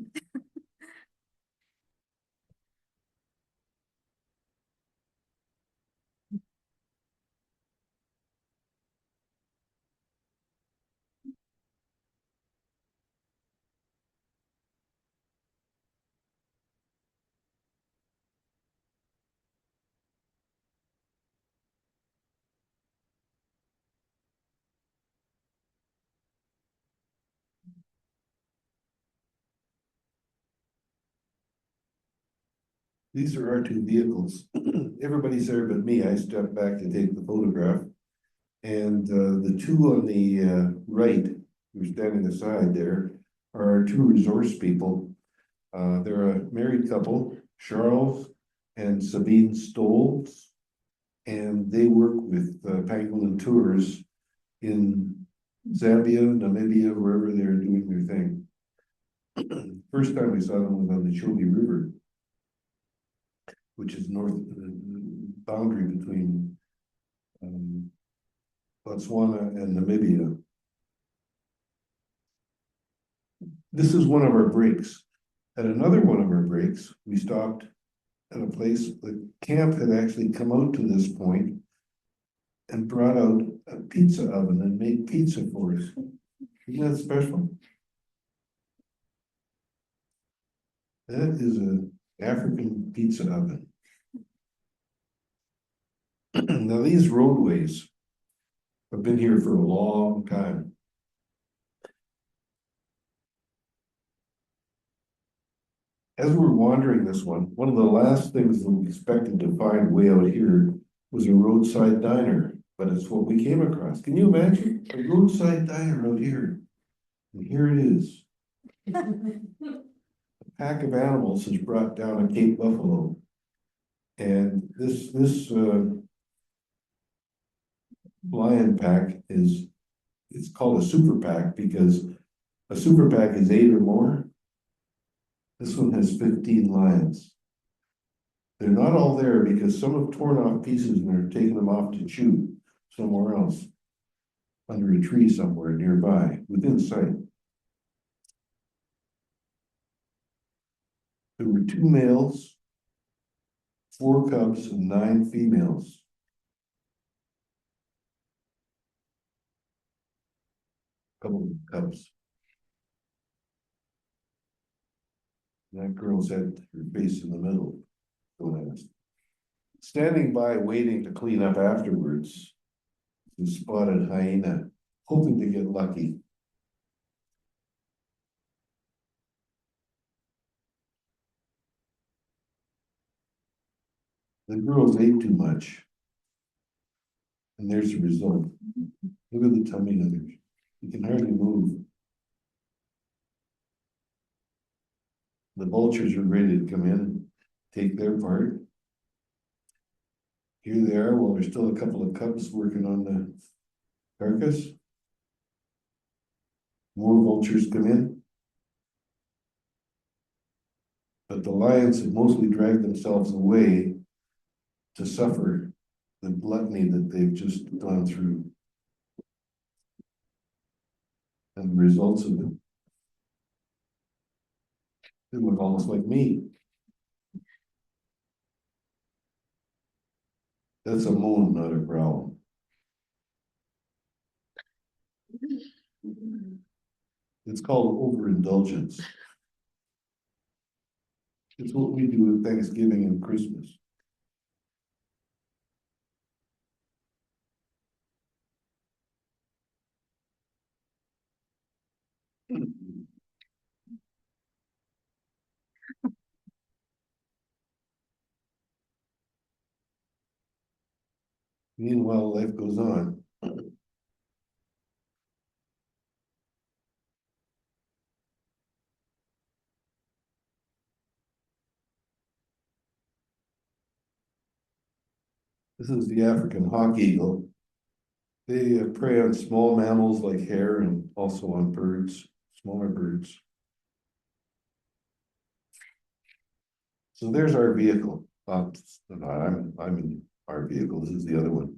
These are our two vehicles. Everybody's there but me. I stepped back to take the photograph. And the two on the right, who's standing aside there, are our two resource people. They're a married couple, Charles and Sabine Stolz. And they work with Pangolin Tours in Zambia, Namibia, wherever they're doing their thing. First time we saw them was on the Chobe River, which is north boundary between Botswana and Namibia. This is one of our breaks. At another one of our breaks, we stopped at a place, the camp had actually come out to this point and brought out a pizza oven and made pizza for us. Isn't that special? That is an African pizza oven. Now these roadways have been here for a long time. As we're wandering this one of the last things that we expected to find way out here was a roadside diner, but it's what we came across. Can you imagine a roadside diner out here? And here it is. A pack of animals is brought down a Cape Buffalo. And this lion pack it's called a super pack because a super pack is 8 or more. This one has 15 lions. They're not all there because some have torn off pieces and are taking them off to chew somewhere else, under a tree somewhere nearby, within sight. There were 2 males, 4 cubs, and 9 females. Couple of cubs. That girl's had her face in the middle. Don't ask. Standing by waiting to clean up afterwards, the spotted hyena, hoping to get lucky. The girls ate too much. And there's the result. Look at the tummy of her. You can hardly move. The vultures are ready to come in and take their part. Here they are, while there's still a couple of cubs working on the carcass. More vultures come in. But the lions have mostly dragged themselves away to suffer the gluttony that they've just gone through. And the results of it. They look almost like me. That's a moan, not a growl. It's called overindulgence. It's what we do at Thanksgiving and Christmas. Meanwhile, life goes on. This is the African hawk eagle. They prey on small mammals like hare and also on birds, smaller birds. So there's our vehicle. I'm in our vehicle. This is the other one.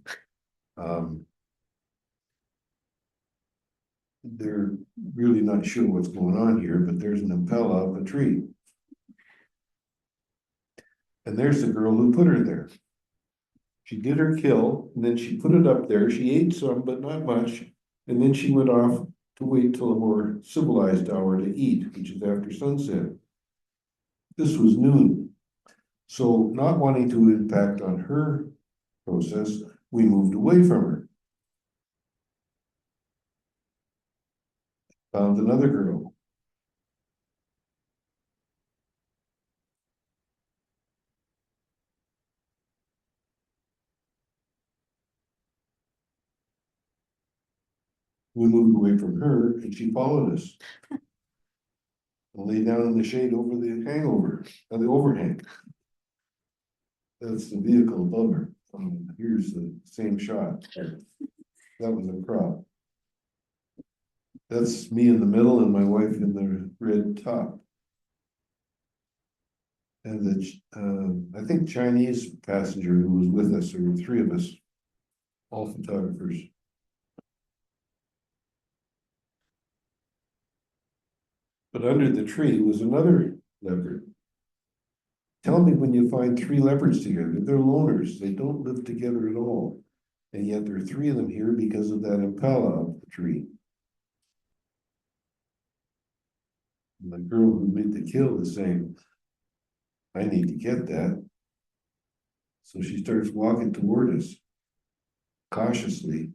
They're really not sure what's going on here, but there's an impala up a tree. And there's the girl who put her there. She did her kill, and then she put it up there. She ate some, but not much. And then she went off to wait till a more civilized hour to eat, which is after sunset. This was noon. So not wanting to impact on her process, we moved away from her. Found another girl. We moved away from her and she followed us. and lay down in the shade over the hangover, the overhang. That's the vehicle above her. Here's the same shot. That was a crop. That's me in the middle and my wife in the red top. And the, I think Chinese passenger who was with us, there were three of us, all photographers. But under the tree was another leopard. Tell me when you find three leopards together, they're loners, they don't live together at all. And yet there are three of them here because of that impala up the tree. And the girl who made the kill is saying, I need to get that. So she starts walking toward us cautiously.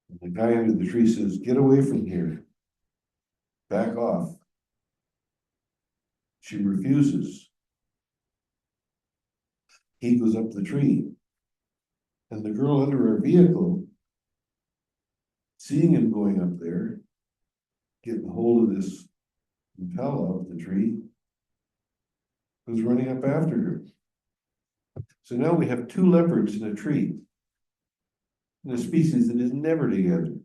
And the guy under the tree says, get away from here. Back off. She refuses. He goes up the tree. And the girl under our vehicle, seeing him going up there, getting hold of this impala up the tree, was running up after her. So now we have two leopards in a tree, in a species that is never together.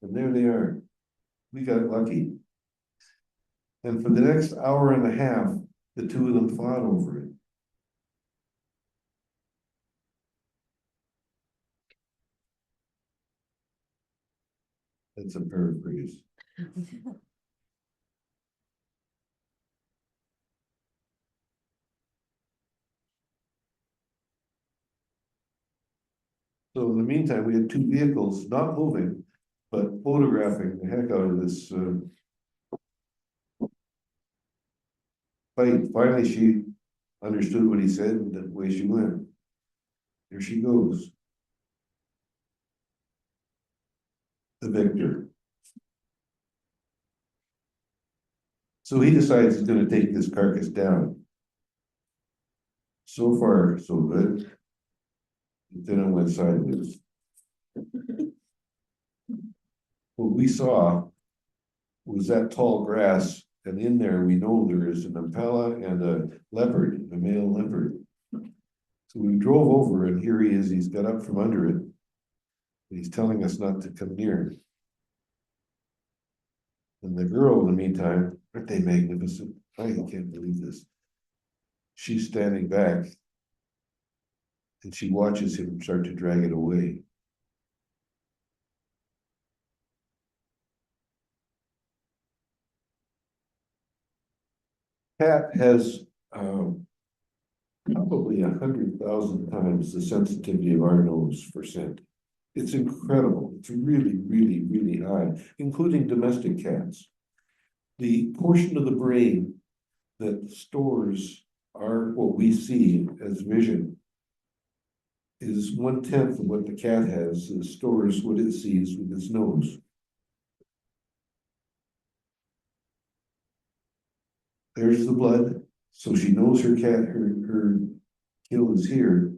And there they are. We got lucky. And for the next hour and a half, the two of them fought over it. That's a paraphrase. So in the meantime, we had two vehicles not moving, but photographing the heck out of this fight. Finally, she understood what he said, and the way she went. There she goes. The victor. So he decides he's going to take this carcass down. So far, so good. But then it went sideways. What we saw was that tall grass, and in there we know there is an impala and a leopard, a male leopard. So we drove over, and here he is. He's got up from under it. He's telling us not to come near. And the girl, in the meantime, aren't they magnificent? I can't believe this. She's standing back, and she watches him start to drag it away. Cat has probably 100,000 times the sensitivity of our nose for scent. It's incredible. It's really, really, really high, including domestic cats. The portion of the brain that stores what we see as vision is 1/10 of what the cat has, that stores what it sees with its nose. There's the blood. So she knows her kill is here.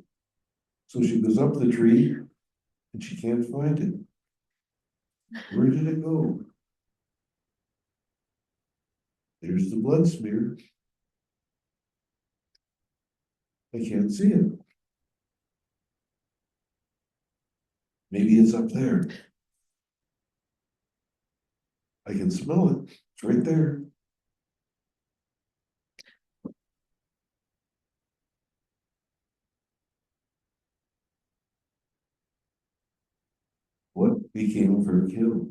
So she goes up the tree and she can't find it. Where did it go? There's the blood smear. I can't see it. Maybe it's up there. I can smell it. It's right there. What became of her kill?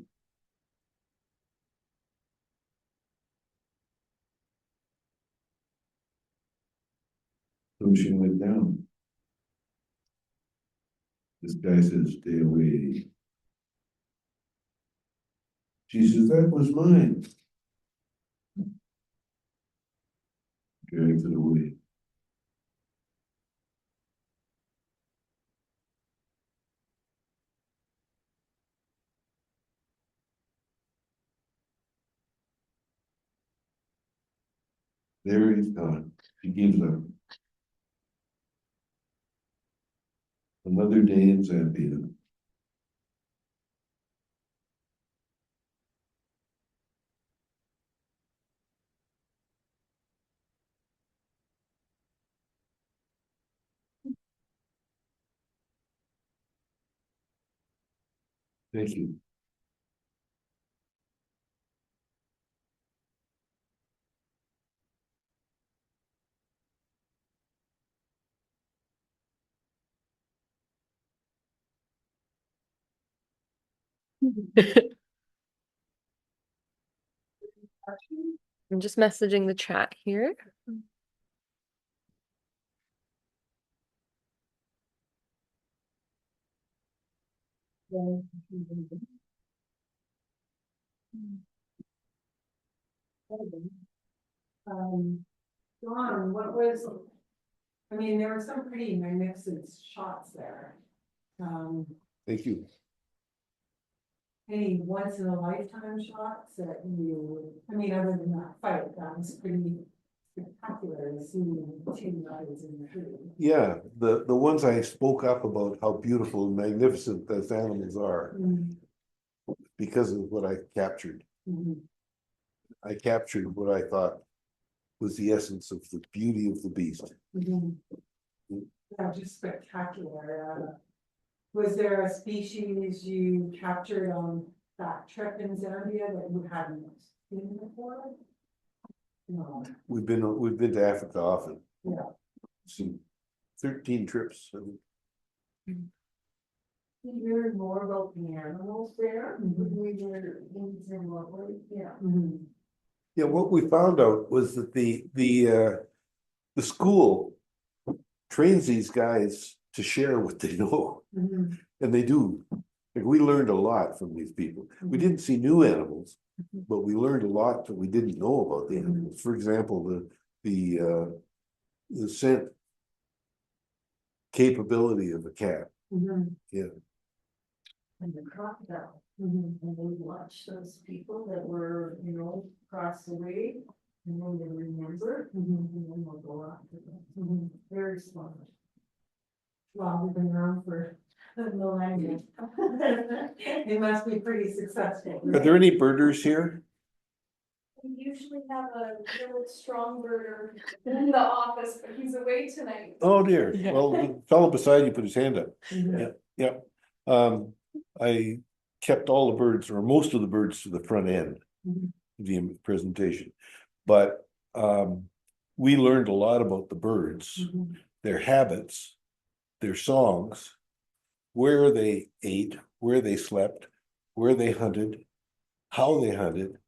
So she went down. This guy says, stay away. She says, that was mine. Drags it away. There he's gone. She gives up. Another day in Zambia. Thank you. I'm just messaging the chat here. Don, what was, I mean, there were some pretty magnificent shots there. Thank you. Any once in a lifetime shots that you, I mean, other than that fight, that was pretty spectacular, seeing two riders in the tree. Yeah, the ones I spoke up about how beautiful and magnificent those animals are because of what I captured. I captured what I thought was the essence of the beauty of the beast. Yeah, just spectacular. Was there a species you captured on that trip in Zambia that you hadn't seen before? No. We've been to Africa often. Yeah. Seen 13 trips. You heard more about the animals there? We were in Zimbabwe, yeah. Yeah, what we found out was that the school trains these guys to share what they know, and they do. Like, we learned a lot from these people. We didn't see new animals, but we learned a lot that we didn't know about the animals. For example, the scent capability of a cat. Yeah. And the crocodile. And we watched those people that were, you know, across the way, and then they remember, and then we'll go after them. Very smart. Well, we've been around for millennia. They must be pretty successful. Are there any birders here? We usually have a really strong birder in the office, but he's away tonight. Oh dear. Yeah. Well, the fellow beside you put his hand up. Yeah. I kept all the birds, or most of the birds, to the front end of the presentation. But we learned a lot about the birds, their habits, their songs, where they ate, where they slept, where they hunted, how they hunted,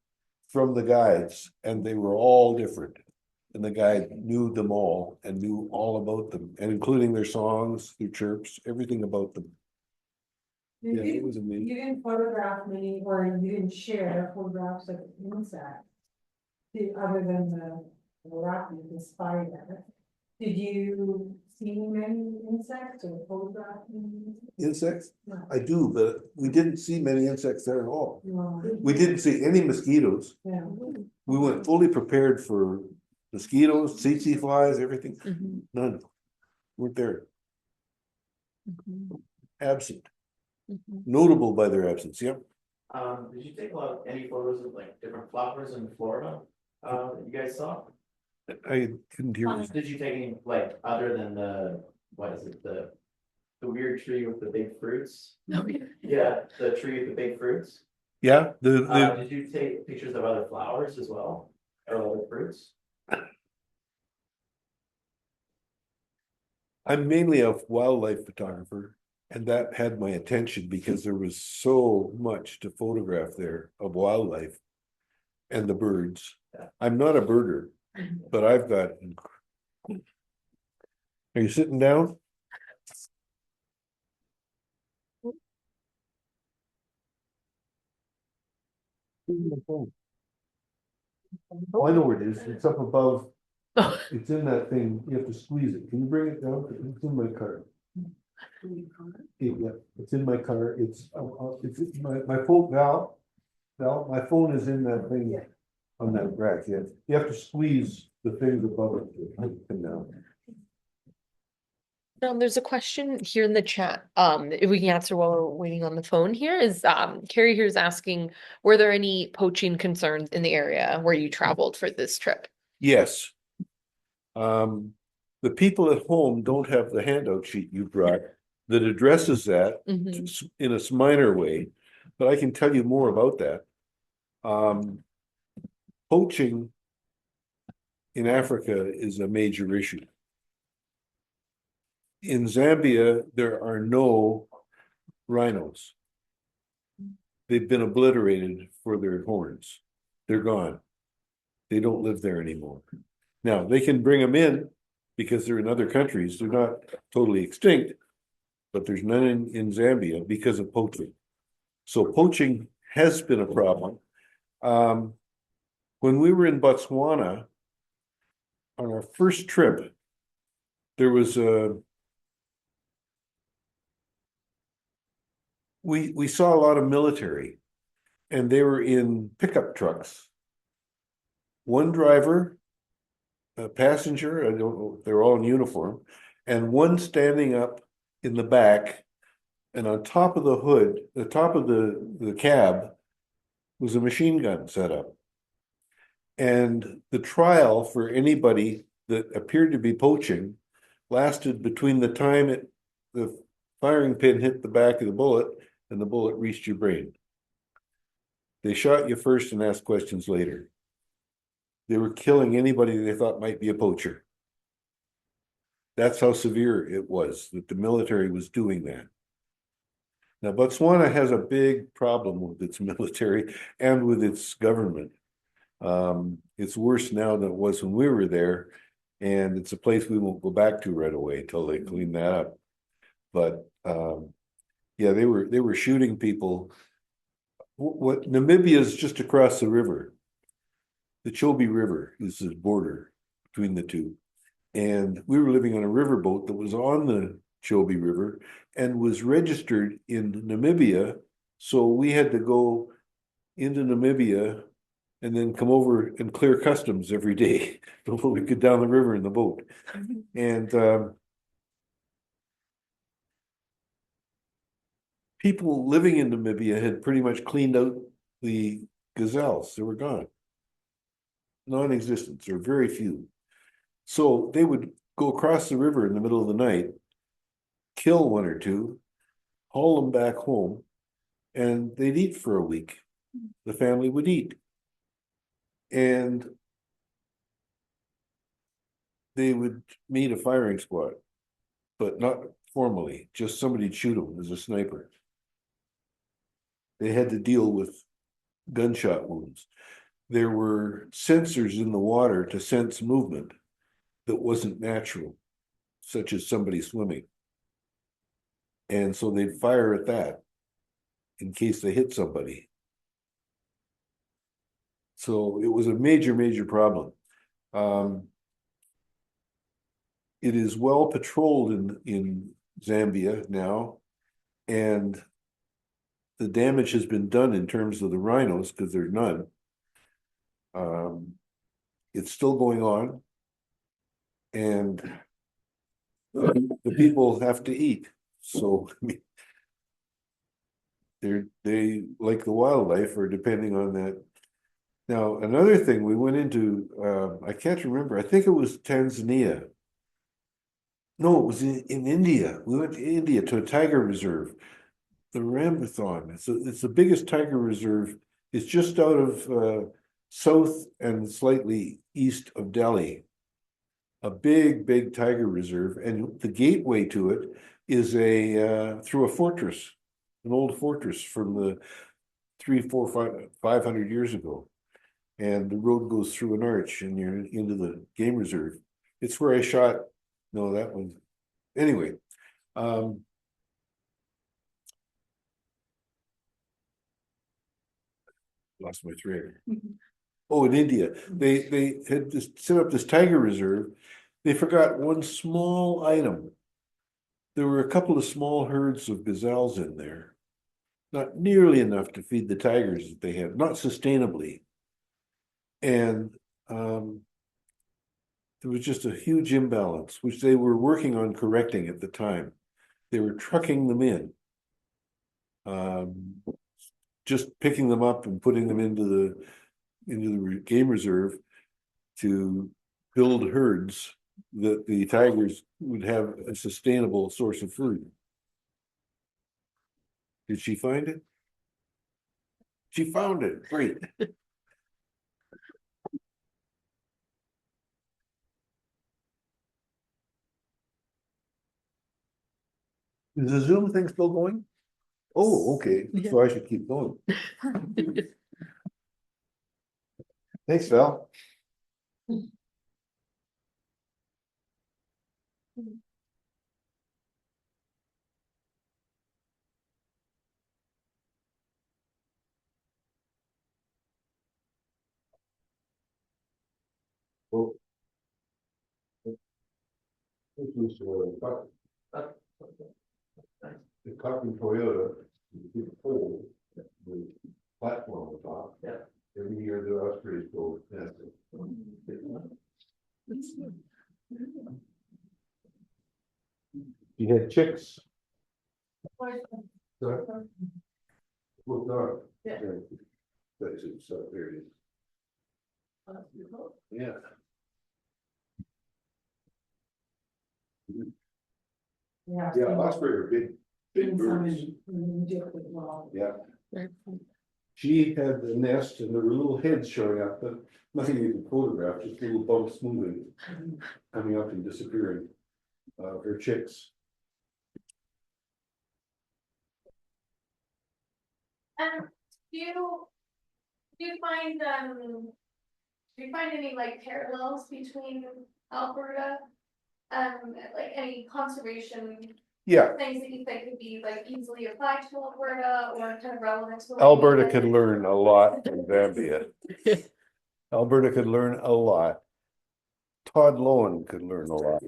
from the guides, and they were all different. And the guide knew them all and knew all about them, and including their songs, their chirps, everything about them. Yeah, it was amazing. You didn't photograph many, or you didn't share photographs of insects. Other than the rocky, the spider. Did you see many insects or photograph many? Insects? No. I do, but we didn't see many insects there at all. No. We didn't see any mosquitoes. Yeah. We went fully prepared for mosquitoes, tsetse flies, everything. None. Weren't there. Absent. Notable by their absence, yep. Did you take any photos of like different flowers in Florida? That you guys saw? I couldn't hear you. Did you take any like other than what is it, the weird tree with the big fruits? Yeah, the tree with the big fruits. Yeah, Did you take pictures of other flowers as well, or other fruits? I'm mainly a wildlife photographer, and that had my attention because there was so much to photograph there of wildlife and the birds. I'm not a birder, but I've got. Are you sitting down? Oh, I know where it is. It's up above. It's in that thing. You have to squeeze it. Can you bring it down? It's in my car. Yeah, it's in my car. It's my phone. Val, my phone is in that thing on that rack. Yeah, you have to squeeze the things above it to come down. There's a question here in the chat. If we can answer while we're waiting on the phone here is Carrie here is asking, were there any poaching concerns in the area where you traveled for this trip? Yes. The people at home don't have the handout sheet you brought that addresses that in a minor way, but I can tell you more about that. Poaching in Africa is a major issue. In Zambia, there are no rhinos. They've been obliterated for their horns. They're gone. They don't live there anymore. Now, they can bring them in because they're in other countries. They're not totally extinct, but there's none in Zambia because of poaching. So poaching has been a problem. When we were in Botswana, on our first trip, there was we saw a lot of military, and they were in pickup trucks. One driver, a passenger, I don't know, they're all in uniform, and one standing up in the back, and on top of the hood, the top of the cab was a machine gun set up. And the trial for anybody that appeared to be poaching lasted between the time the firing pin hit the back of the bullet and the bullet reached your brain. They shot you first and asked questions later. They were killing anybody they thought might be a poacher. That's how severe it was that the military was doing that. Now, Botswana has a big problem with its military and with its government. It's worse now than it was when we were there, and it's a place we won't go back to right away until they clean that up. But yeah, they were shooting people. What Namibia is just across the river. The Chobe River is the border between the two. And we were living on a riverboat that was on the Chobe River and was registered in Namibia. So we had to go into Namibia and then come over and clear customs every day before we could down the river in the boat. And people living in Namibia had pretty much cleaned out the gazelles. They were gone. Non-existent, or very few. So they would go across the river in the middle of the night, kill one or two, haul them back home, and they'd eat for a week. The family would eat. And they would meet a firing squad, but not formally, just somebody'd shoot them as a sniper. They had to deal with gunshot wounds. There were sensors in the water to sense movement that wasn't natural, such as somebody swimming. And so they'd fire at that in case they hit somebody. So it was a major, major problem. It is well patrolled in Zambia now, and the damage has been done in terms of the rhinos because there's none. It's still going on, and the people have to eat. So I mean, they like the wildlife are depending on that. Now, another thing we went into, I can't remember, I think it was Tanzania. No, it was in India. We went to India to a tiger reserve, the Rambathon. It's the biggest tiger reserve. It's just out of south and slightly east of Delhi. A big, big tiger reserve, and the gateway to it is through a fortress, an old fortress from the 500 years ago. And the road goes through an arch and you're into the game reserve. It's where I shot, no, that one. Anyway, lost my thread. Oh, in India, they had just set up this tiger reserve. They forgot one small item. There were a couple of small herds of gazelles in there, not nearly enough to feed the tigers that they had, not sustainably. And there was just a huge imbalance, which they were working on correcting at the time. They were trucking them in, just picking them up and putting them into the game reserve to build herds that the tigers would have a sustainable source of food. Did she find it? She found it, great. Is the Zoom thing still going? Oh, okay, so I should keep going. Thanks, Val. Well, this was the Cotton Toyota, the big pole, the platform on top. Yeah. Every year the Ospreys go nesting. You had chicks. Sorry? Well, dark. Yeah. That's it, so there it is. Yeah. Yeah. Yeah, Osprey are big birds. Yeah. She had the nest and there were little heads showing up, but nothing you can photograph, just little bumps moving, coming up and disappearing. Her chicks. Do you find any like parallels between Alberta, like any conservation Yeah, things that you think could be like easily applied to Alberta or kind of relevant to? Alberta could learn a lot from Zambia. Alberta could learn a lot. Todd Lowen could learn a lot.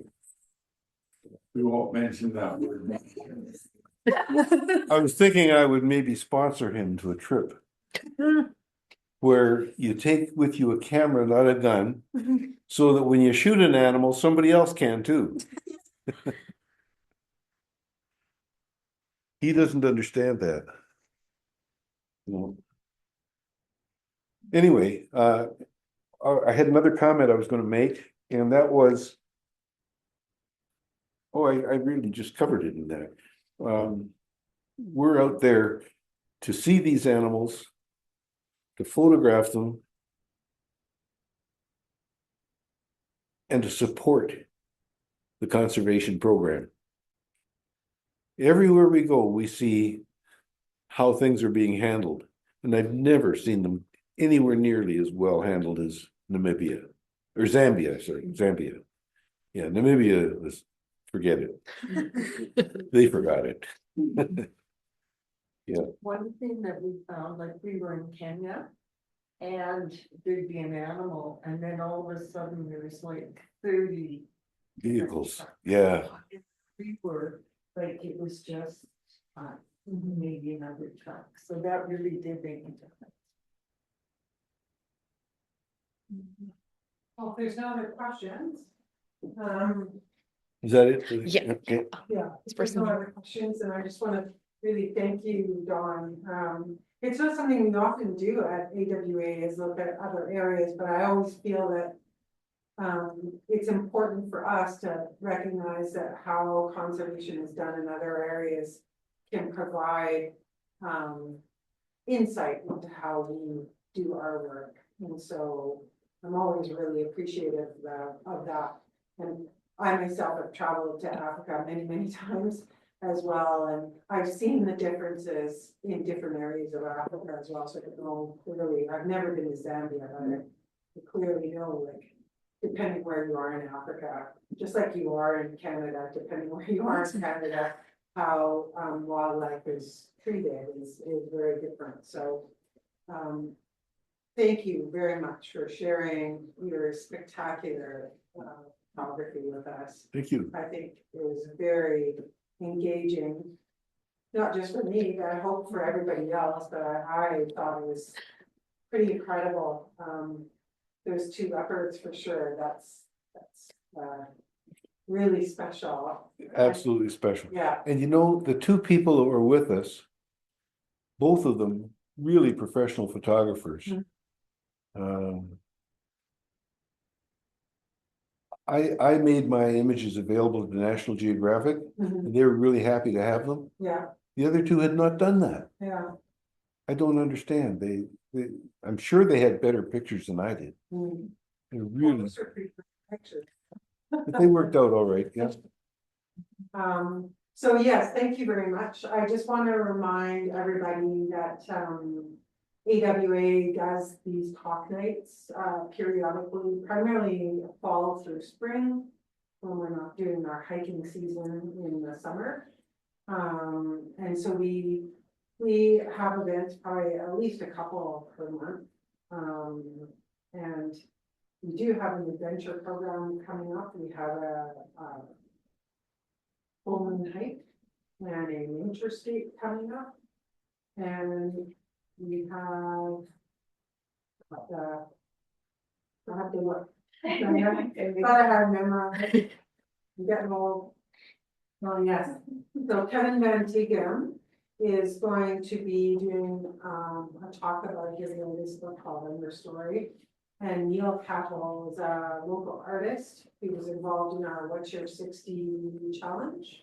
We won't mention that word. I was thinking I would maybe sponsor him to a trip. Where you take with you a camera, not a gun, so that when you shoot an animal, somebody else can too. He doesn't understand that. No. Anyway, I had another comment I was going to make, and that was, oh, I really just covered it in that. We're out there to see these animals, to photograph them, and to support the conservation program. Everywhere we go, we see how things are being handled, and I've never seen them anywhere nearly as well handled as Namibia, or Zambia, sorry, Zambia. Yeah, Namibia was, forget it. They forgot it. Yeah. One thing that we found, like we were in Kenya and there'd be an animal and then all of a sudden there's like 30 Vehicles, yeah. We were, like, it was just, maybe another truck, so that really did make a difference. Well, if there's no other questions. Is that it? Yeah. Okay. Yeah, This there's person. no other questions, and I just want to really thank you, Dawn. It's not something we often do at AWA is look at other areas, but I always feel that it's important for us to recognize that how conservation is done in other areas can provide insight into how we do our work. And so I'm always really appreciative of that. And I myself have traveled to Africa many, many times as well. And I've seen the differences in different areas of Africa as well. So I can know clearly, I've never been to Zambia, but I clearly know, like, depending where you are in Africa, just like you are in Canada, depending where you are in Canada, how wildlife is treated is very different. So thank you very much for sharing your spectacular photography with us. Thank you. I think it was very engaging, not just for me, but I hope for everybody else, but I thought it was pretty incredible. Those two leopards for sure, that's really special. Absolutely special. Yeah. And you know, the two people that were with us, both of them really professional photographers. I made my images available to National Geographic, and they were really happy to have them. Yeah, The other two had not done that. yeah. I don't understand. I'm sure they had better pictures than I did. Mm. They're really, Those are pretty good pictures. but they worked out all right, yeah. So yes, thank you very much. I just want to remind everybody that, AWA does these talk nights, periodically, primarily fall through spring, when we're not doing our hiking season in the summer. And so we have events, probably at least a couple per month. And we do have an adventure program coming up. We have a Pullman hike and a nature state coming up. And we have I have to look. But I have memorized. I'm getting old. Oh, yes. So Kevin Van Tighem is going to be doing a talk about his latest book called Under Story. And Neil Cattle is a local artist. He was involved in our What's Your 60 challenge.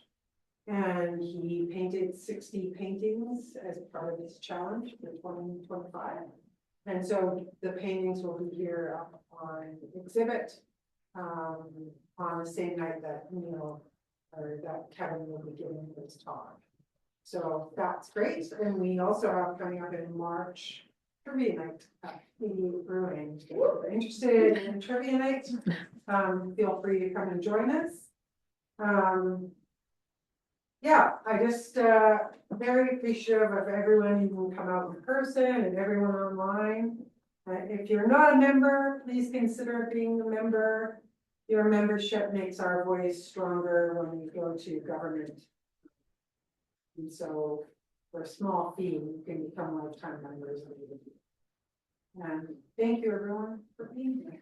And he painted 60 paintings as part of this challenge for 2025. And so the paintings will be here on exhibit on the same night that Neil or that Kevin will be giving his talk. So that's great. And we also have coming up in March trivia night at the Brewing. If you're interested in trivia night, feel free to come and join us. Yeah, I just very appreciative of everyone who can come out in person and everyone online. If you're not a member, please consider being a member. Your membership makes our voice stronger when we go to government. And so for a small fee, you can become lifetime members. And thank you everyone for being here.